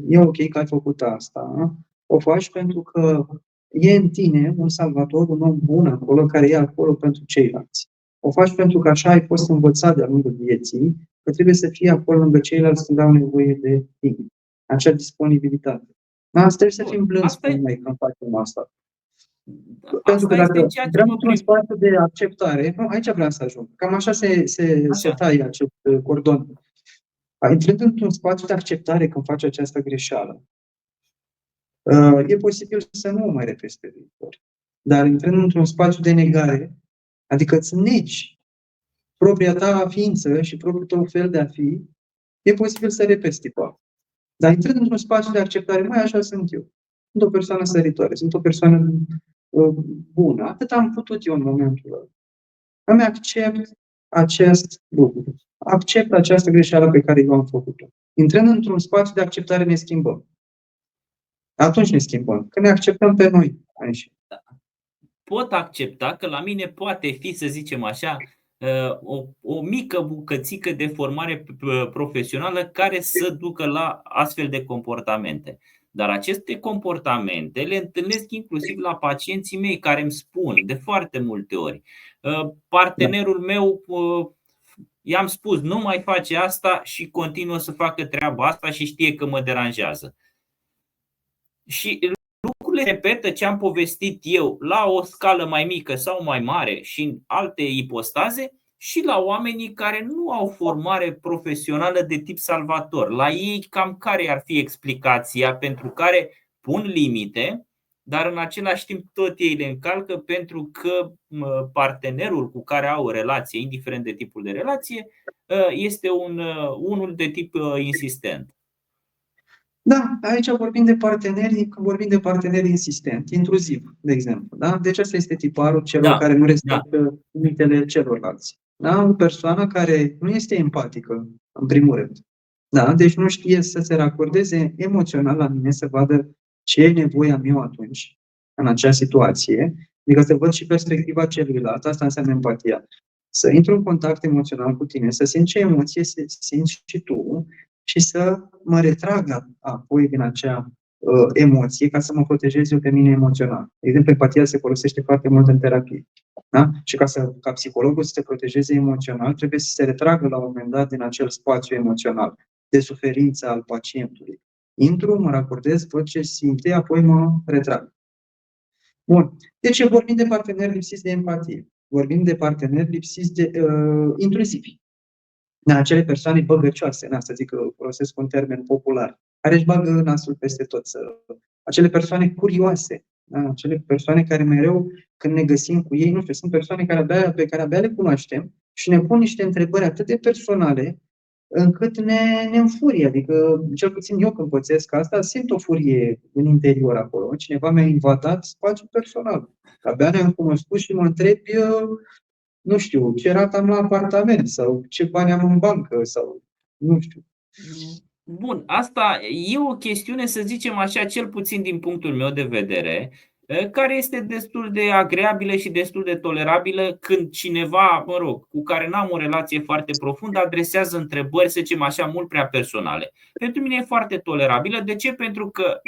E ok că ai făcut asta. Da? O faci pentru că e în tine un salvator, un om bun acolo, care e acolo pentru ceilalți. O faci pentru că așa ai fost învățat de-a lungul vieții, că trebuie să fii acolo lângă ceilalți când au nevoie de tine. Acea disponibilitate. Da? Trebuie să fim blânzi cu noi când facem asta. Pentru că dacă vrem un spațiu de acceptare, aici vreau să ajung. Cam așa se taie acest cordon. Intrând într-un spațiu de acceptare când faci această greșeală, e posibil să nu o mai repezi pe viitor. Dar intrând într-un spațiu de negare, adică îți negi propria ta ființă și propriul tău fel de a fi, e posibil să repezi tipa. Dar intrând într-un spațiu de acceptare, mai așa sunt eu. Sunt o persoană săritoare, sunt o persoană bună. Atât am putut eu în momentul ăla. Îmi accept acest lucru. Accept această greșeală pe care eu am făcut-o. Intrând într-un spațiu de acceptare, ne schimbăm. Atunci ne schimbăm. Când ne acceptăm pe noi. Pot accepta că la mine poate fi, să zicem așa, o mică bucățică de formare profesională care să ducă la astfel de comportamente. Dar aceste comportamente le întâlnesc inclusiv la pacienții mei care îmi spun de foarte multe ori. Partenerul meu, i-am spus, nu mai face asta și continuă să facă treaba asta și știe că mă deranjează. Și lucrurile repetă ce am povestit eu la o scală mai mică sau mai mare și în alte ipostaze și la oamenii care nu au formare profesională de tip salvator. La ei cam care ar fi explicația pentru care pun limite, dar în același timp tot ei le încalcă pentru că partenerul cu care au o relație, indiferent de tipul de relație, este unul de tip insistent. Da, aici vorbim de parteneri insistenți, intruziv, de exemplu. Da? Deci asta este tiparul celor care nu respectă limitele celorlalți. Da? O persoană care nu este empatică, în primul rând. Da? Deci nu știe să se racordeze emoțional la mine, să vadă ce e nevoia mea atunci, în acea situație, adică să văd și perspectiva celuilalt. Asta înseamnă empatia. Să intru în contact emoțional cu tine, să simți ce emoție simți și tu, și să mă retrag apoi din acea emoție ca să mă protejez eu pe mine emoțional. De exemplu, empatia se folosește foarte mult în terapie. Da? Și ca psihologul să se protejeze emoțional, trebuie să se retragă la un moment dat din acel spațiu emoțional de suferință al pacientului. Intru, mă racordez, văd ce simte, apoi mă retrag. Bun. Deci vorbim de parteneri lipsiți de empatie. Vorbim de parteneri lipsiți de intruzivi. Acele persoane băgăcioase, să zic că folosesc un termen popular, care își bagă nasul peste tot. Acele persoane curioase, acele persoane care mereu, când ne găsim cu ei, nu știu, sunt persoane pe care abia le cunoaștem și ne pun niște întrebări atât de personale încât ne înfurie. Adică, cel puțin eu când pățesc asta, simt o furie în interior acolo. Cineva mi-a invadat spațiul personal. Abia ne-am cunoscut și mă întreb, nu știu, ce rată am la apartament sau ce bani am în bancă sau nu știu. Bun, asta e o chestiune, să zicem așa, cel puțin din punctul meu de vedere, care este destul de agreabilă și destul de tolerabilă când cineva, cu care n-am o relație foarte profundă, adresează întrebări, să zicem așa, mult prea personale. Pentru mine e foarte tolerabilă. De ce? Pentru că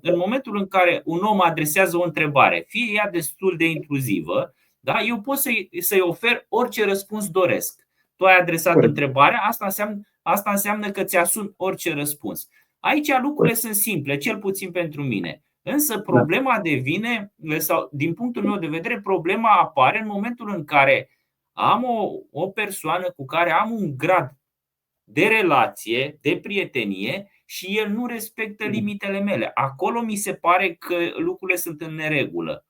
în momentul în care un om adresează o întrebare, fie ea destul de intruzivă, da, eu pot să-i ofer orice răspuns doresc. Tu ai adresat întrebarea, asta înseamnă că ți-asumi orice răspuns. Aici lucrurile sunt simple, cel puțin pentru mine. Însă problema devine, sau din punctul meu de vedere, problema apare în momentul în care am o persoană cu care am un grad de relație, de prietenie și el nu respectă limitele mele. Acolo mi se pare că lucrurile sunt în neregulă.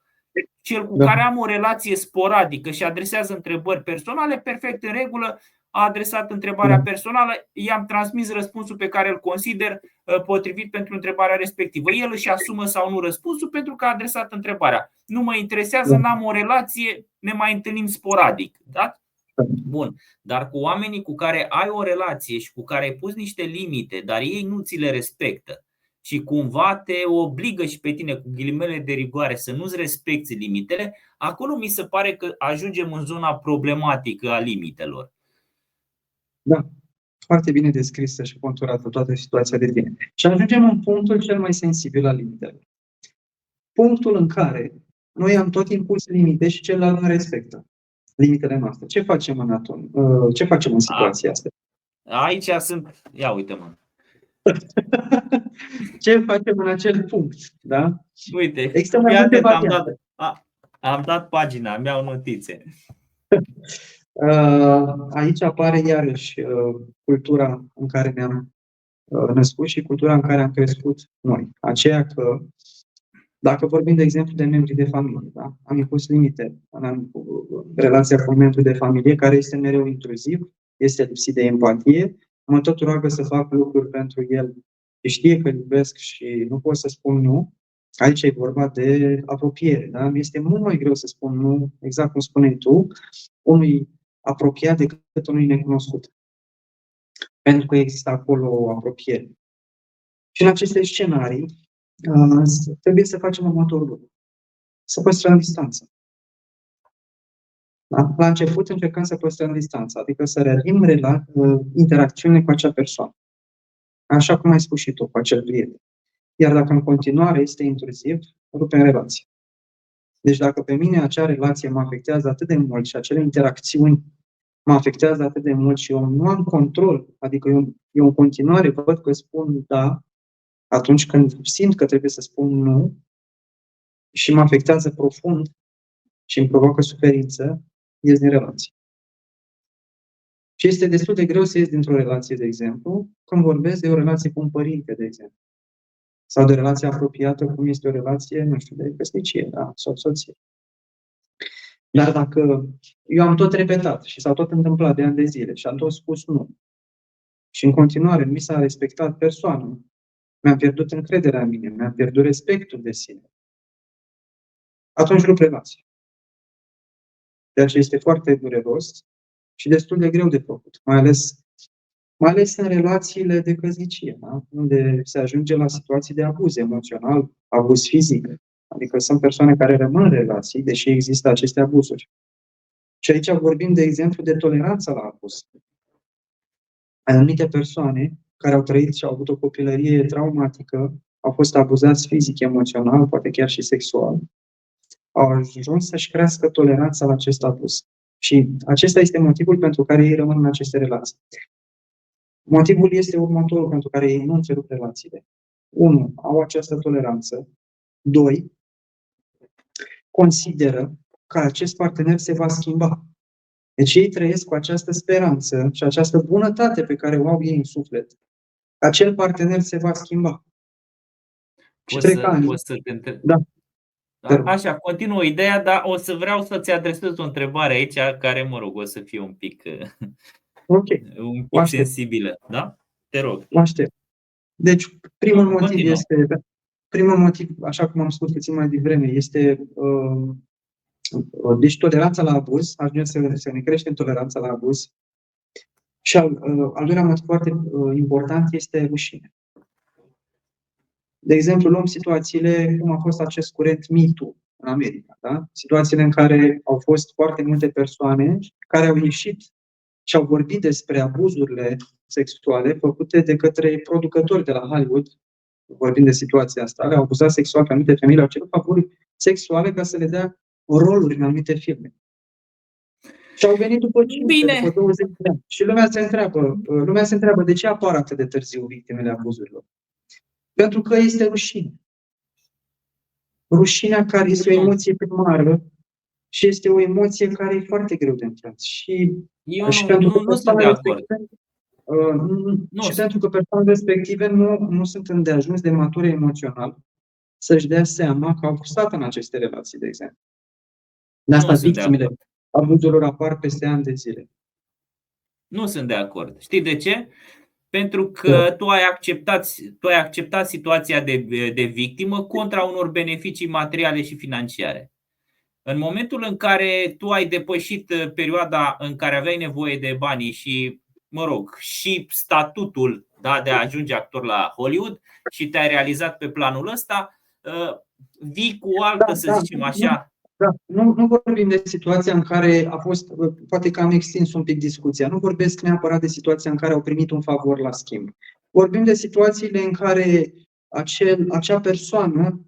Cel cu care am o relație sporadică și adresează întrebări personale, perfect în regulă, a adresat întrebarea personală, i-am transmis răspunsul pe care îl consider potrivit pentru întrebarea respectivă. El își asumă sau nu răspunsul pentru că a adresat întrebarea. Nu mă interesează, n-am o relație, ne mai întâlnim sporadic. Da? Bun. Dar cu oamenii cu care ai o relație și cu care ai pus niște limite, dar ei nu ți le respectă și cumva te obligă și pe tine, cu ghilimele de rigoare, să nu-ți respecti limitele, acolo mi se pare că ajungem în zona problematică a limitelor. Da, foarte bine descrisă și conturată toată situația de tine. Și ajungem în punctul cel mai sensibil al limitelor. Punctul în care noi am tot impus limite și celălalt nu respectă limitele noastre. Ce facem în situația asta? Aici sunt... Ia uite-mă. Ce facem în acel punct? Da? Uite, am dat pagina, îmi iau notițe. Aici apare iarăși cultura în care ne-am născut și cultura în care am crescut noi. Aceea că, dacă vorbim, de exemplu, de membrii de familie, da? Am impus limite în relația cu membrii de familie, care este mereu intruziv, este lipsit de empatie, mă tot roagă să fac lucruri pentru el și știe că iubesc și nu pot să spun nu. Aici e vorba de apropiere. Da? Este mult mai greu să spun nu, exact cum spuneai tu, unui apropiat decât unui necunoscut. Pentru că există acolo o apropiere. Și în aceste scenarii trebuie să facem următorul lucru. Să păstrăm distanța. Da? La început încercăm să păstrăm distanța, adică să realim interacțiune cu acea persoană. Așa cum ai spus și tu, cu acel prieten. Iar dacă în continuare este intruziv, rupem relația. Deci dacă pe mine acea relație mă afectează atât de mult și acele interacțiuni mă afectează atât de mult și eu nu am control, adică eu în continuare văd că spun da, atunci când simt că trebuie să spun nu și mă afectează profund și îmi provoacă suferință, ies din relație. Și este destul de greu să ies dintr-o relație, de exemplu, când vorbesc de o relație cu un părinte, de exemplu. Sau de o relație apropiată, cum este o relație, nu știu, de căsnicie, da? Sau soție. Dar dacă eu am tot repetat și s-a tot întâmplat de ani de zile și am tot spus nu, și în continuare nu mi s-a respectat persoana, mi-am pierdut încrederea în mine, mi-am pierdut respectul de sine, atunci rup relația. De aceea este foarte dureros și destul de greu de făcut, mai ales în relațiile de căsnicie, da? Unde se ajunge la situații de abuz emoțional, abuz fizic. Adică sunt persoane care rămân în relații, deși există aceste abuzuri. Și aici vorbim, de exemplu, de toleranța la abuz. Anumite persoane care au trăit și au avut o copilărie traumatică au fost abuzați fizic, emoțional, poate chiar și sexual, au ajuns să-și crească toleranța la acest abuz. Și acesta este motivul pentru care ei rămân în aceste relații. Motivul este următorul pentru care ei nu întrerup relațiile. 1. Au această toleranță. 2. Consideră că acest partener se va schimba. Deci ei trăiesc cu această speranță și această bunătate pe care o au ei în suflet. Acel partener se va schimba. Și trec ani. O să te întreb. Da. Așa, continuă ideea, dar o să vreau să-ți adresez o întrebare aici, care, mă rog, o să fie un pic sensibilă. Da? Te rog. O aștept. Deci, primul motiv, așa cum am spus puțin mai devreme, este deci toleranța la abuz, ajungem să ne creștem toleranța la abuz. Și al doilea motiv foarte important este rușine. De exemplu, luăm situațiile cum a fost acest curent Me Too în America. Da? Situațiile în care au fost foarte multe persoane care au ieșit și au vorbit despre abuzurile sexuale făcute de către producători de la Hollywood, vorbind de situația asta, le-au abuzat sexual pe anumite femei, le-au cerut favori sexuale ca să le dea roluri în anumite filme. Și au venit după 20 de ani. Și lumea se întreabă de ce apar atât de târziu victimele abuzurilor. Pentru că este rușine. Rușinea care este o emoție primară și este o emoție care e foarte greu de înțeles. Și pentru că persoanele respective nu sunt îndeajuns de mature emoțional să-și dea seama că au stat în aceste relații, de exemplu. De asta victimele abuzurilor apar peste ani de zile. Nu sunt de acord. Știi de ce? Pentru că tu ai acceptat situația de victimă contra unor beneficii materiale și financiare. În momentul în care tu ai depășit perioada în care aveai nevoie de banii și, mă rog, și statutul, da, de a ajunge actor la Hollywood și te-ai realizat pe planul ăsta, vii cu altă, să zicem așa. Nu vorbim de situația în care a fost, poate că am extins un pic discuția, nu vorbesc neapărat de situația în care au primit un favor la schimb. Vorbim de situațiile în care acea persoană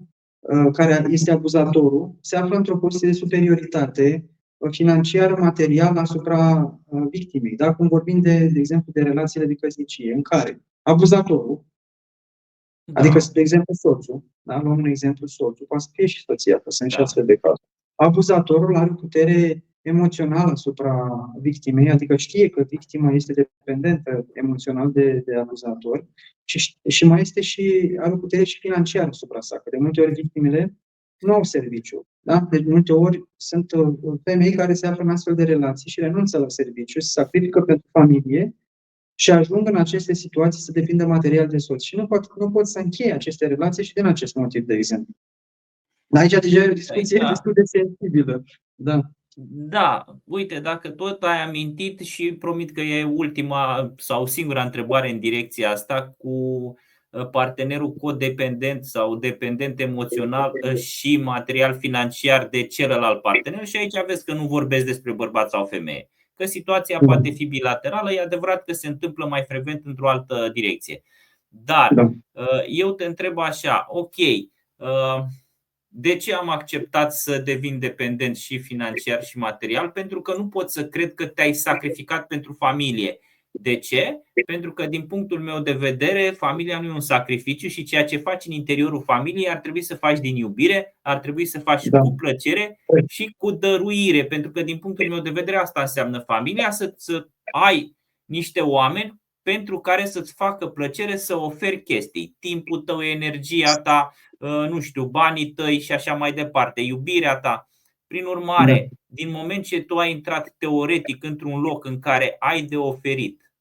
care este abuzatorul se află într-o poziție de superioritate financiară, materială asupra victimei. Da? Cum vorbim de exemplu, de relațiile de căsnicie, în care abuzatorul, adică, de exemplu, soțul, da? Luăm un exemplu, soțul, poate să fie și soția, că sunt și astfel de cazuri. Abuzatorul are putere emoțională asupra victimei, adică știe că victima este dependentă emoțional de abuzator și mai este și are putere și financiară asupra sa, că de multe ori victimele nu au serviciu. Da? Deci de multe ori sunt femei care se află în astfel de relații și renunță la serviciu, se sacrifică pentru familie și ajung în aceste situații să depindă material de soț. Și nu pot să încheie aceste relații și din acest motiv, de exemplu. Aici deja e o discuție destul de sensibilă. Da, uite, dacă tot ai amintit și promit că e ultima sau singura întrebare în direcția asta cu partenerul codependent sau dependent emoțional și material financiar de celălalt partener. Și aici vezi că nu vorbesc despre bărbat sau femeie. Că situația poate fi bilaterală, e adevărat că se întâmplă mai frecvent într-o altă direcție. Dar eu te întreb așa, ok, de ce am acceptat să devin dependent și financiar și material? Pentru că nu pot să cred că te-ai sacrificat pentru familie. De ce? Pentru că din punctul meu de vedere, familia nu e un sacrificiu și ceea ce faci în interiorul familiei ar trebui să faci din iubire, ar trebui să faci cu plăcere și cu dăruire. Pentru că din punctul meu de vedere asta înseamnă familia, să ai niște oameni pentru care să-ți facă plăcere să oferi chestii. Timpul tău, energia ta, nu știu, banii tăi și așa mai departe, iubirea ta. Prin urmare, din moment ce tu ai intrat teoretic într-un loc în care ai de oferit,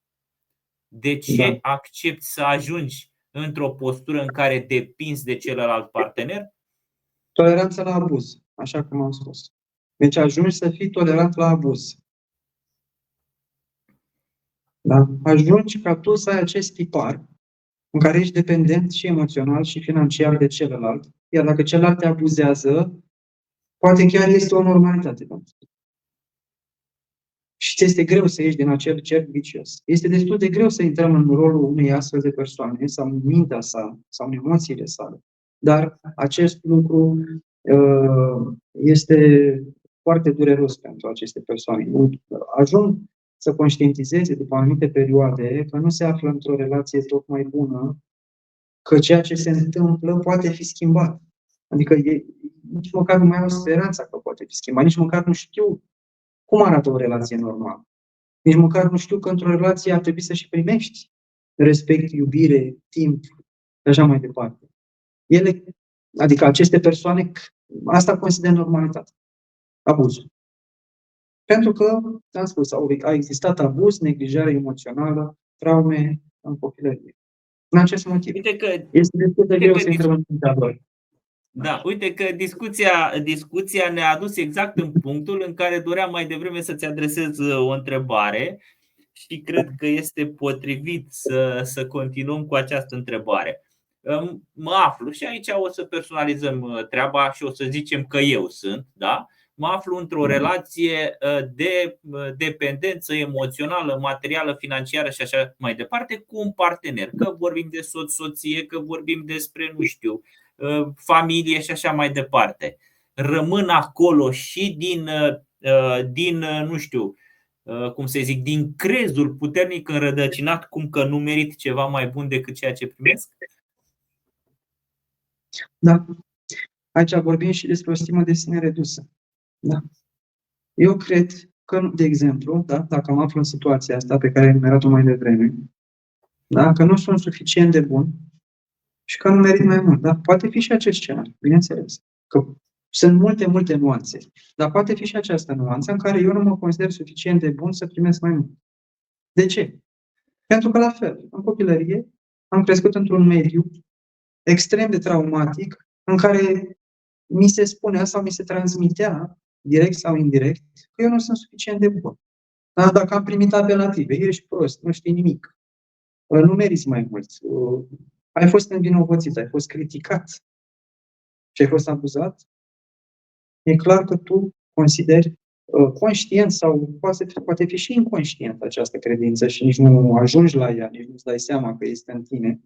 de ce accepti să ajungi într-o postură în care depinzi de celălalt partener? Toleranța la abuz, așa cum am spus. Deci ajungi să fii tolerant la abuz. Da? Ajungi ca tu să ai acest tipar în care ești dependent și emoțional și financiar de celălalt, iar dacă celălalt te abuzează, poate chiar este o normalitate. și ți este greu să ieși din acel cerc vicios. Este destul de greu să intrăm în rolul unei astfel de persoane sau în mintea sa sau în emoțiile sale. Dar acest lucru este foarte dureros pentru aceste persoane. Ajung să conștientizeze după anumite perioade că nu se află într-o relație tocmai bună, că ceea ce se întâmplă poate fi schimbat. Adică nici măcar nu mai au speranța că poate fi schimbat, nici măcar nu știu cum arată o relație normală. Nici măcar nu știu că într-o relație ar trebui să și primești respect, iubire, timp și așa mai departe. Adică aceste persoane, asta consideră normalitate. Abuzul. Pentru că, am spus, a existat abuz, neglijare emoțională, traume în copilărie. În acest motiv. Este destul de greu să intrăm în mintea lor. Da, uite că discuția ne-a adus exact în punctul în care doream mai devreme să-ți adresez o întrebare și cred că este potrivit să continuăm cu această întrebare. Mă aflu, și aici o să personalizăm treaba și o să zicem că eu sunt, da? Mă aflu într-o relație de dependență emoțională, materială, financiară și așa mai departe cu un partener. Că vorbim de soț-soție, că vorbim despre, nu știu, familie și așa mai departe. Rămân acolo și din nu știu, cum să zic, din crezul puternic înrădăcinat cum că nu merit ceva mai bun decât ceea ce primesc? Da. Aici vorbim și despre o stimă de sine redusă. Da. Eu cred că, de exemplu, da, dacă mă aflu în situația asta pe care am enumerat-o mai devreme, da, că nu sunt suficient de bun și că nu merit mai mult. Da? Poate fi și acest scenariu, bineînțeles. Că sunt multe nuanțe. Dar poate fi și această nuanță în care eu nu mă consider suficient de bun să primesc mai mult. De ce? Pentru că, la fel, în copilărie am crescut într-un mediu extrem de traumatic în care mi se spunea sau mi se transmitea, direct sau indirect, că eu nu sunt suficient de bun. Dar dacă am primit apelative, ești prost, nu știi nimic, nu meriți mai mult, ai fost învinovățit, ai fost criticat și ai fost abuzat, e clar că tu consideri conștient sau poate fi și inconștient această credință și nici nu ajungi la ea, nici nu-ți dai seama că este în tine,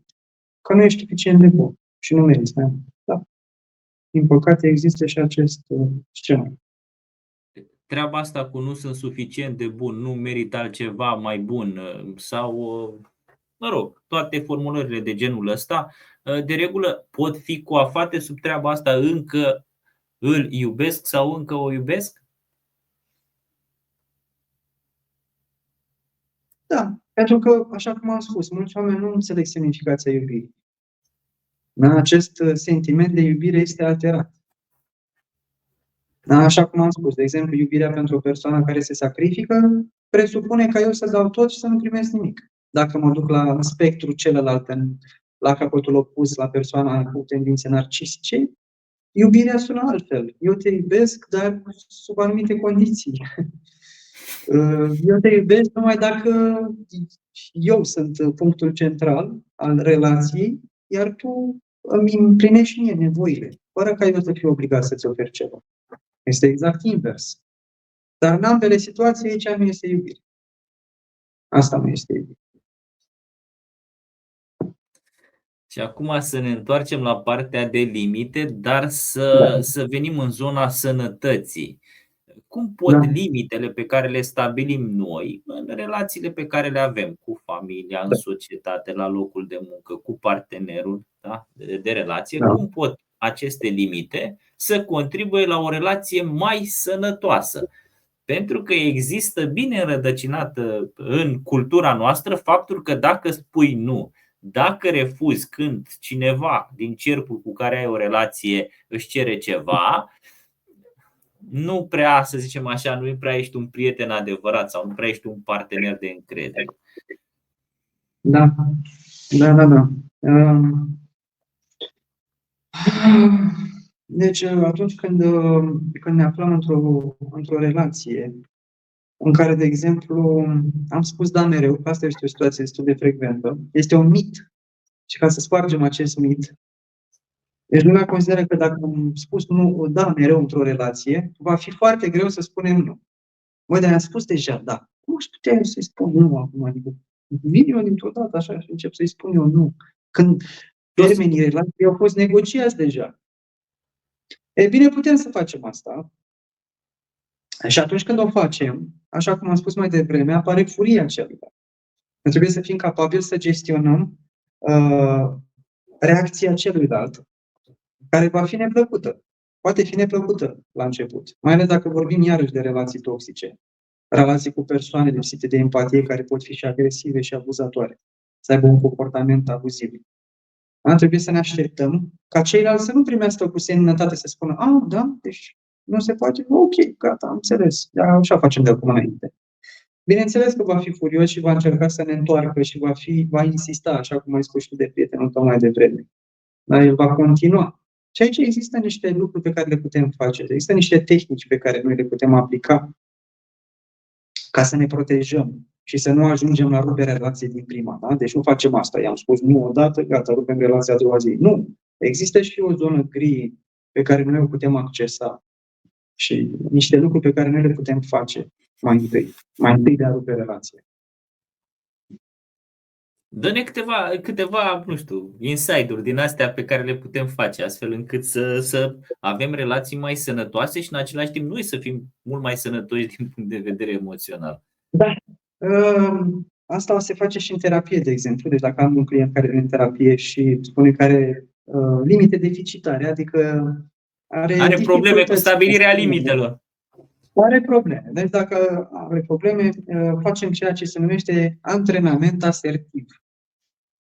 că nu ești suficient de bun și nu meriți mai mult. Da. Din păcate există și acest scenariu. Treaba asta cu nu sunt suficient de bun, nu merit altceva mai bun sau, mă rog, toate formulările de genul ăsta, de regulă pot fi coafate sub treaba asta: încă îl iubesc sau încă o iubesc? Da, pentru că, așa cum am spus, mulți oameni nu înțeleg semnificația iubirii. Acest sentiment de iubire este alterat. Așa cum am spus, de exemplu, iubirea pentru o persoană care se sacrifică presupune ca eu să dau tot și să nu primesc nimic. Dacă mă duc la spectrul celălalt, la capătul opus, la persoana cu tendințe narcisice, iubirea sună altfel. Eu te iubesc, dar sub anumite condiții. Eu te iubesc numai dacă eu sunt punctul central al relației, iar tu îmi împlinești mie nevoile, fără ca eu să fiu obligat să-ți ofer ceva. Este exact invers. Dar în ambele situații aici nu este iubire. Asta nu este iubire. Și acum să ne întoarcem la partea de limite, dar să venim în zona sănătății. Cum pot limitele pe care le stabilim noi în relațiile pe care le avem cu familia, în societate, la locul de muncă, cu partenerul, da, de relație, cum pot aceste limite să contribuie la o relație mai sănătoasă? Pentru că există bine înrădăcinată în cultura noastră faptul că dacă spui nu, dacă refuzi când cineva din cercul cu care ai o relație își cere ceva, nu prea, să zicem așa, nu prea ești un prieten adevărat sau nu prea ești un partener de încredere. Da. Deci, atunci când ne aflăm într-o relație în care, de exemplu, am spus da mereu, că asta este o situație destul de frecventă, este un mit. Și ca să spargem acest mit, deci lumea consideră că dacă am spus nu, da mereu într-o relație, va fi foarte greu să spunem nu. Mă, dar am spus deja, da. Cum aș putea eu să-i spun nu acum? Adică vin eu dintr-o dată așa și încep să-i spun eu nu. Când termenii relației au fost negociați deja. E bine, putem să facem asta. Și atunci când o facem, așa cum am spus mai devreme, apare furia celuilalt. Trebuie să fim capabili să gestionăm reacția celuilalt, care va fi neplăcută. Poate fi neplăcută la început, mai ales dacă vorbim iarăși de relații toxice, relații cu persoane lipsite de empatie, care pot fi și agresive și abuzatoare, să aibă un comportament abuziv. Trebuie să ne așteptăm ca ceilalți să nu primească cu seninătate, să spună, da, deci nu se poate, ok, gata, am înțeles, așa facem de acum înainte. Bineînțeles că va fi furios și va încerca să ne întoarcă și va insista, așa cum ai spus și de prietenul tău mai devreme. Dar el va continua. Și aici există niște lucruri pe care le putem face, există niște tehnici pe care noi le putem aplica ca să ne protejăm și să nu ajungem la ruperea relației din prima. Da? Deci nu facem asta. I-am spus nu odată, gata, rupem relația a doua zi. Nu. Există și o zonă gri pe care noi o putem accesa și niște lucruri pe care noi le putem face mai întâi de a rupe relația. Dă-ne câteva, nu știu, insight-uri din astea pe care le putem face, astfel încât să avem relații mai sănătoase și în același timp noi să fim mult mai sănătoși din punct de vedere emoțional. Da. Asta se face și în terapie, de exemplu. Deci dacă am un client care vine în terapie și spune că are limite deficitare, adică are probleme cu stabilirea limitelor. Are probleme. Deci dacă are probleme, facem ceea ce se numește antrenament asertiv.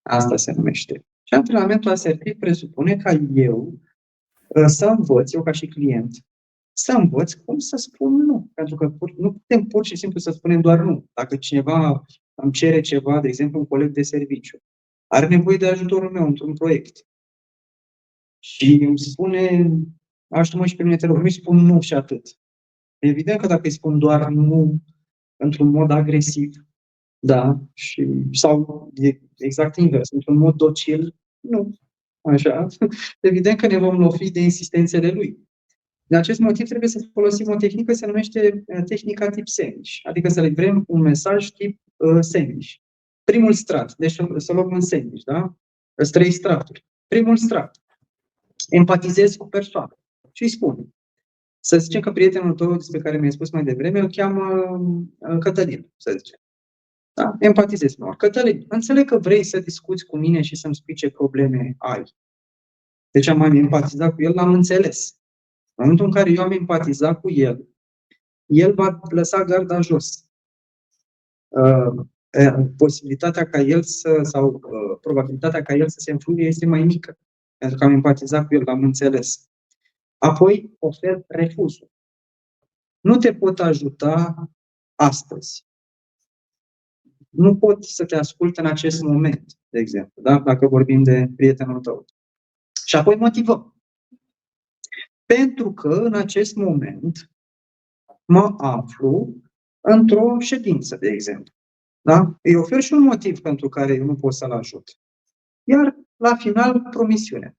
Asta se numește. Și antrenamentul asertiv presupune ca eu să învăț, eu ca și client, să învăț cum să spun nu. Pentru că nu putem pur și simplu să spunem doar nu. Dacă cineva îmi cere ceva, de exemplu un coleg de serviciu, are nevoie de ajutorul meu într-un proiect și îmi spune, ajută-mă și pe mine, te rog, nu-i spun nu și atât. Evident că dacă îi spun doar nu într-un mod agresiv, da, sau exact invers, într-un mod docil, nu. Așa. Evident că ne vom lovi de insistențele lui. De acest motiv trebuie să folosim o tehnică, se numește tehnica tip sandwich, adică să livrăm un mesaj tip sandwich. Primul strat, deci să luăm un sandwich, da? Sunt 3 straturi. Primul strat, empatizez cu persoana și îi spun. Să zicem că prietenul tău despre care mi-ai spus mai devreme îl cheamă Cătălin, să zicem. Da? Empatizez. Cătălin, înțeleg că vrei să discuți cu mine și să-mi spui ce probleme ai. Deci am mai empatizat cu el, l-am înțeles. În momentul în care eu am empatizat cu el, el va lăsa garda jos. Posibilitatea ca el sau probabilitatea ca el să se înfurie este mai mică. Pentru că am empatizat cu el, l-am înțeles. Apoi ofer refuzul. Nu te pot ajuta astăzi. Nu pot să te ascult în acest moment, de exemplu, da? Dacă vorbim de prietenul tău. Și apoi motivăm. Pentru că în acest moment mă aflu într-o ședință, de exemplu. Da? Îi ofer și un motiv pentru care eu nu pot să-l ajut. Iar la final, promisiune.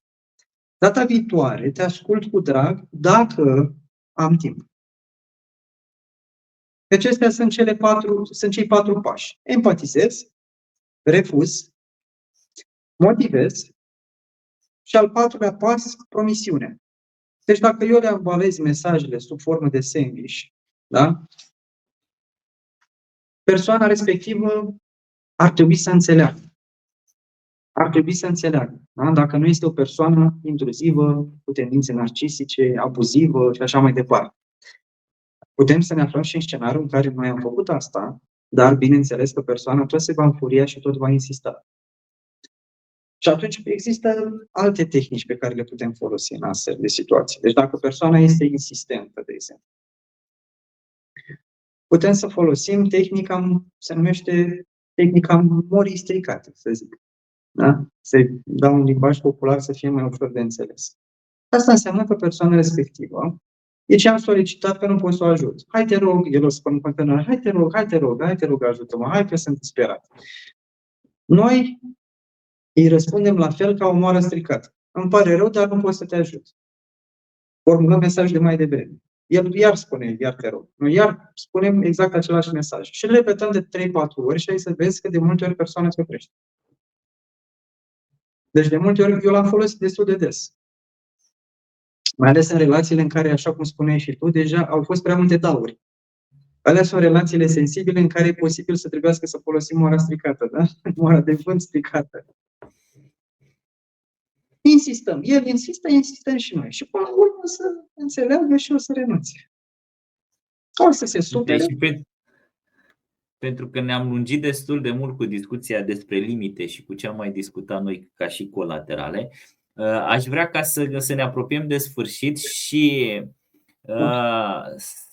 Data viitoare te ascult cu drag dacă am timp. Deci acestea sunt cei 4 pași. Empatizez, refuz, motivez și al 4-lea pas, promisiune. Deci dacă eu le ambalez mesajele sub formă de sandwich, da? Persoana respectivă ar trebui să înțeleagă. Ar trebui să înțeleagă. Da? Dacă nu este o persoană intruzivă, cu tendințe narcisice, abuzivă și așa mai departe. Putem să ne aflăm și în scenariul în care noi am făcut asta, dar bineînțeles că persoana tot se va înfuria și tot va insista. Și atunci există alte tehnici pe care le putem folosi în astfel de situații. Deci dacă persoana este insistentă, de exemplu, putem să folosim tehnica, se numește tehnica morii stricate, să zic. Da? Să dau un limbaj popular să fie mai ușor de înțeles. Asta înseamnă că persoana respectivă, deci am solicitat că nu pot să o ajut. Hai te rog, el o spune în continuare, hai te rog, ajută-mă, hai că sunt disperat. Noi îi răspundem la fel ca o moară stricată. Îmi pare rău, dar nu pot să te ajut. Formulăm mesaj de mai devreme. El iar spune, iar te rog. Noi iar spunem exact același mesaj. Și îl repetăm de 3-4 ori și ai să vezi că de multe ori persoana se oprește. Deci de multe ori eu l-am folosit destul de des. Mai ales în relațiile în care, așa cum spuneai și tu, deja au fost prea multe dauri. Alea sunt relațiile sensibile în care e posibil să trebuiască să folosim moara stricată, da? Moara de vânt stricată. Insistăm. El insistă, insistăm și noi. Și până la urmă o să înțeleagă și o să renunțe. O să se supere. Deci, pentru că ne-am lungit destul de mult cu discuția despre limite și cu ce am mai discutat noi ca și colaterale, aș vrea ca să ne apropiem de sfârșit și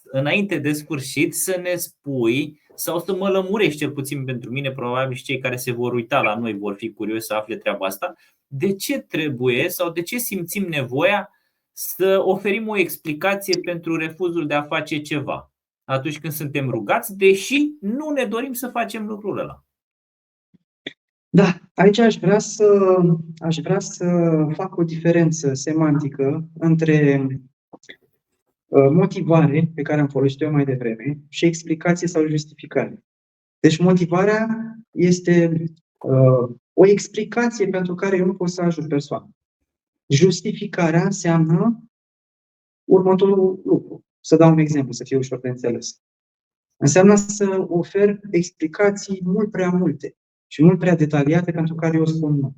înainte de sfârșit să ne spui sau să mă lămurești, cel puțin pentru mine, probabil și cei care se vor uita la noi vor fi curioși să afle treaba asta, de ce trebuie sau de ce simțim nevoia să oferim o explicație pentru refuzul de a face ceva atunci când suntem rugați, deși nu ne dorim să facem lucrul ăla. Da, aici aș vrea să fac o diferență semantică între motivare, pe care am folosit-o eu mai devreme, și explicație sau justificare. Deci motivarea este o explicație pentru care eu nu pot să ajut persoana. Justificarea înseamnă următorul lucru. Să dau un exemplu, să fie ușor de înțeles. Înseamnă să ofer explicații mult prea multe și mult prea detaliate pentru care eu spun nu.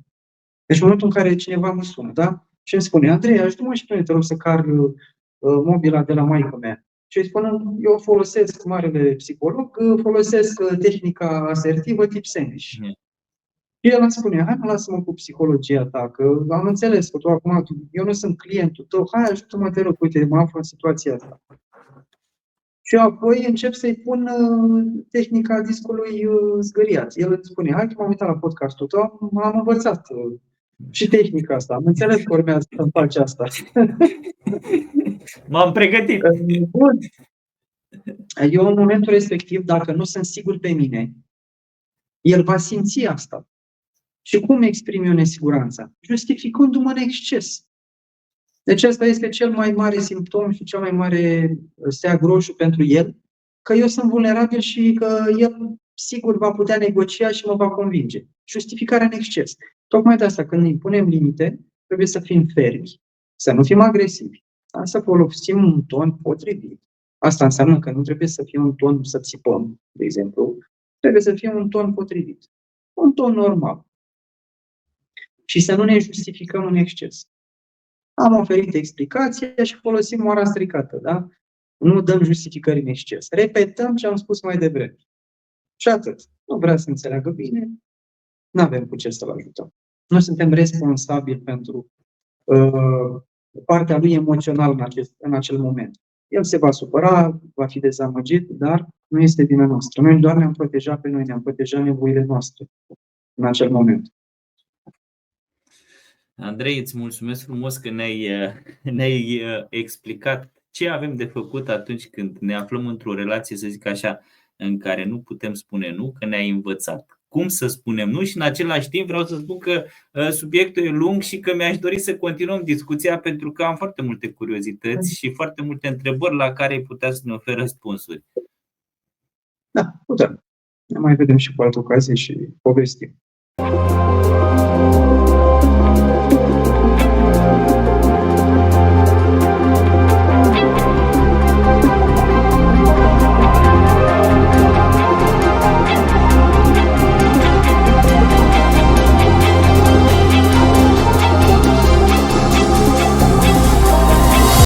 Deci în momentul în care cineva mă sună, da? Și îmi spune, Andrei, ajută-mă și pe mine, te rog să car mobila de la maică mea. Și îi spun, eu folosesc marele psiholog, folosesc tehnica asertivă tip Sandwich. Și el îmi spune, hai, lasă-mă cu psihologia ta, că am înțeles că tu acum, eu nu sunt clientul tău, hai, ajută-mă, te rog, uite, mă aflu în situația asta. Și apoi încep să-i pun tehnica discului zgâriat. El îmi spune, hai că m-am uitat la podcastul tău, am învățat și tehnica asta, am înțeles că urmează să-mi faci asta. M-am pregătit. Bun. Eu în momentul respectiv, dacă nu sunt sigur pe mine, el va simți asta. Și cum exprim eu nesiguranța? Justificându-mă în exces. Deci asta este cel mai mare simptom și cel mai mare steag roșu pentru el, că eu sunt vulnerabil și că el sigur va putea negocia și mă va convinge. Justificarea în exces. Tocmai de asta, când impunem limite, trebuie să fim fermi, să nu fim agresivi, să folosim un ton potrivit. Asta înseamnă că nu trebuie să fie un ton să țipăm, de exemplu, trebuie să fie un ton potrivit. Un ton normal. Și să nu ne justificăm în exces. Am oferit explicația și folosim moara stricată, da? Nu dăm justificări în exces. Repetăm ce am spus mai devreme. Și atât. Nu vrea să înțeleagă bine, nu avem cu ce să-l ajutăm. Nu suntem responsabili pentru partea lui emoțională în acel moment. El se va supăra, va fi dezamăgit, dar nu este vina noastră. Noi doar ne-am protejat pe noi, ne-am protejat nevoile noastre în acel moment. Andrei, îți mulțumesc frumos că ne-ai explicat ce avem de făcut atunci când ne aflăm într-o relație, să zic așa, în care nu putem spune nu, că ne-ai învățat cum să spunem nu și în același timp vreau să spun că subiectul e lung și că mi-aș dori să continuăm discuția pentru că am foarte multe curiozități și foarte multe întrebări la care ai putea să ne oferi răspunsuri. Da, putem. Ne mai vedem și cu altă ocazie și povestim.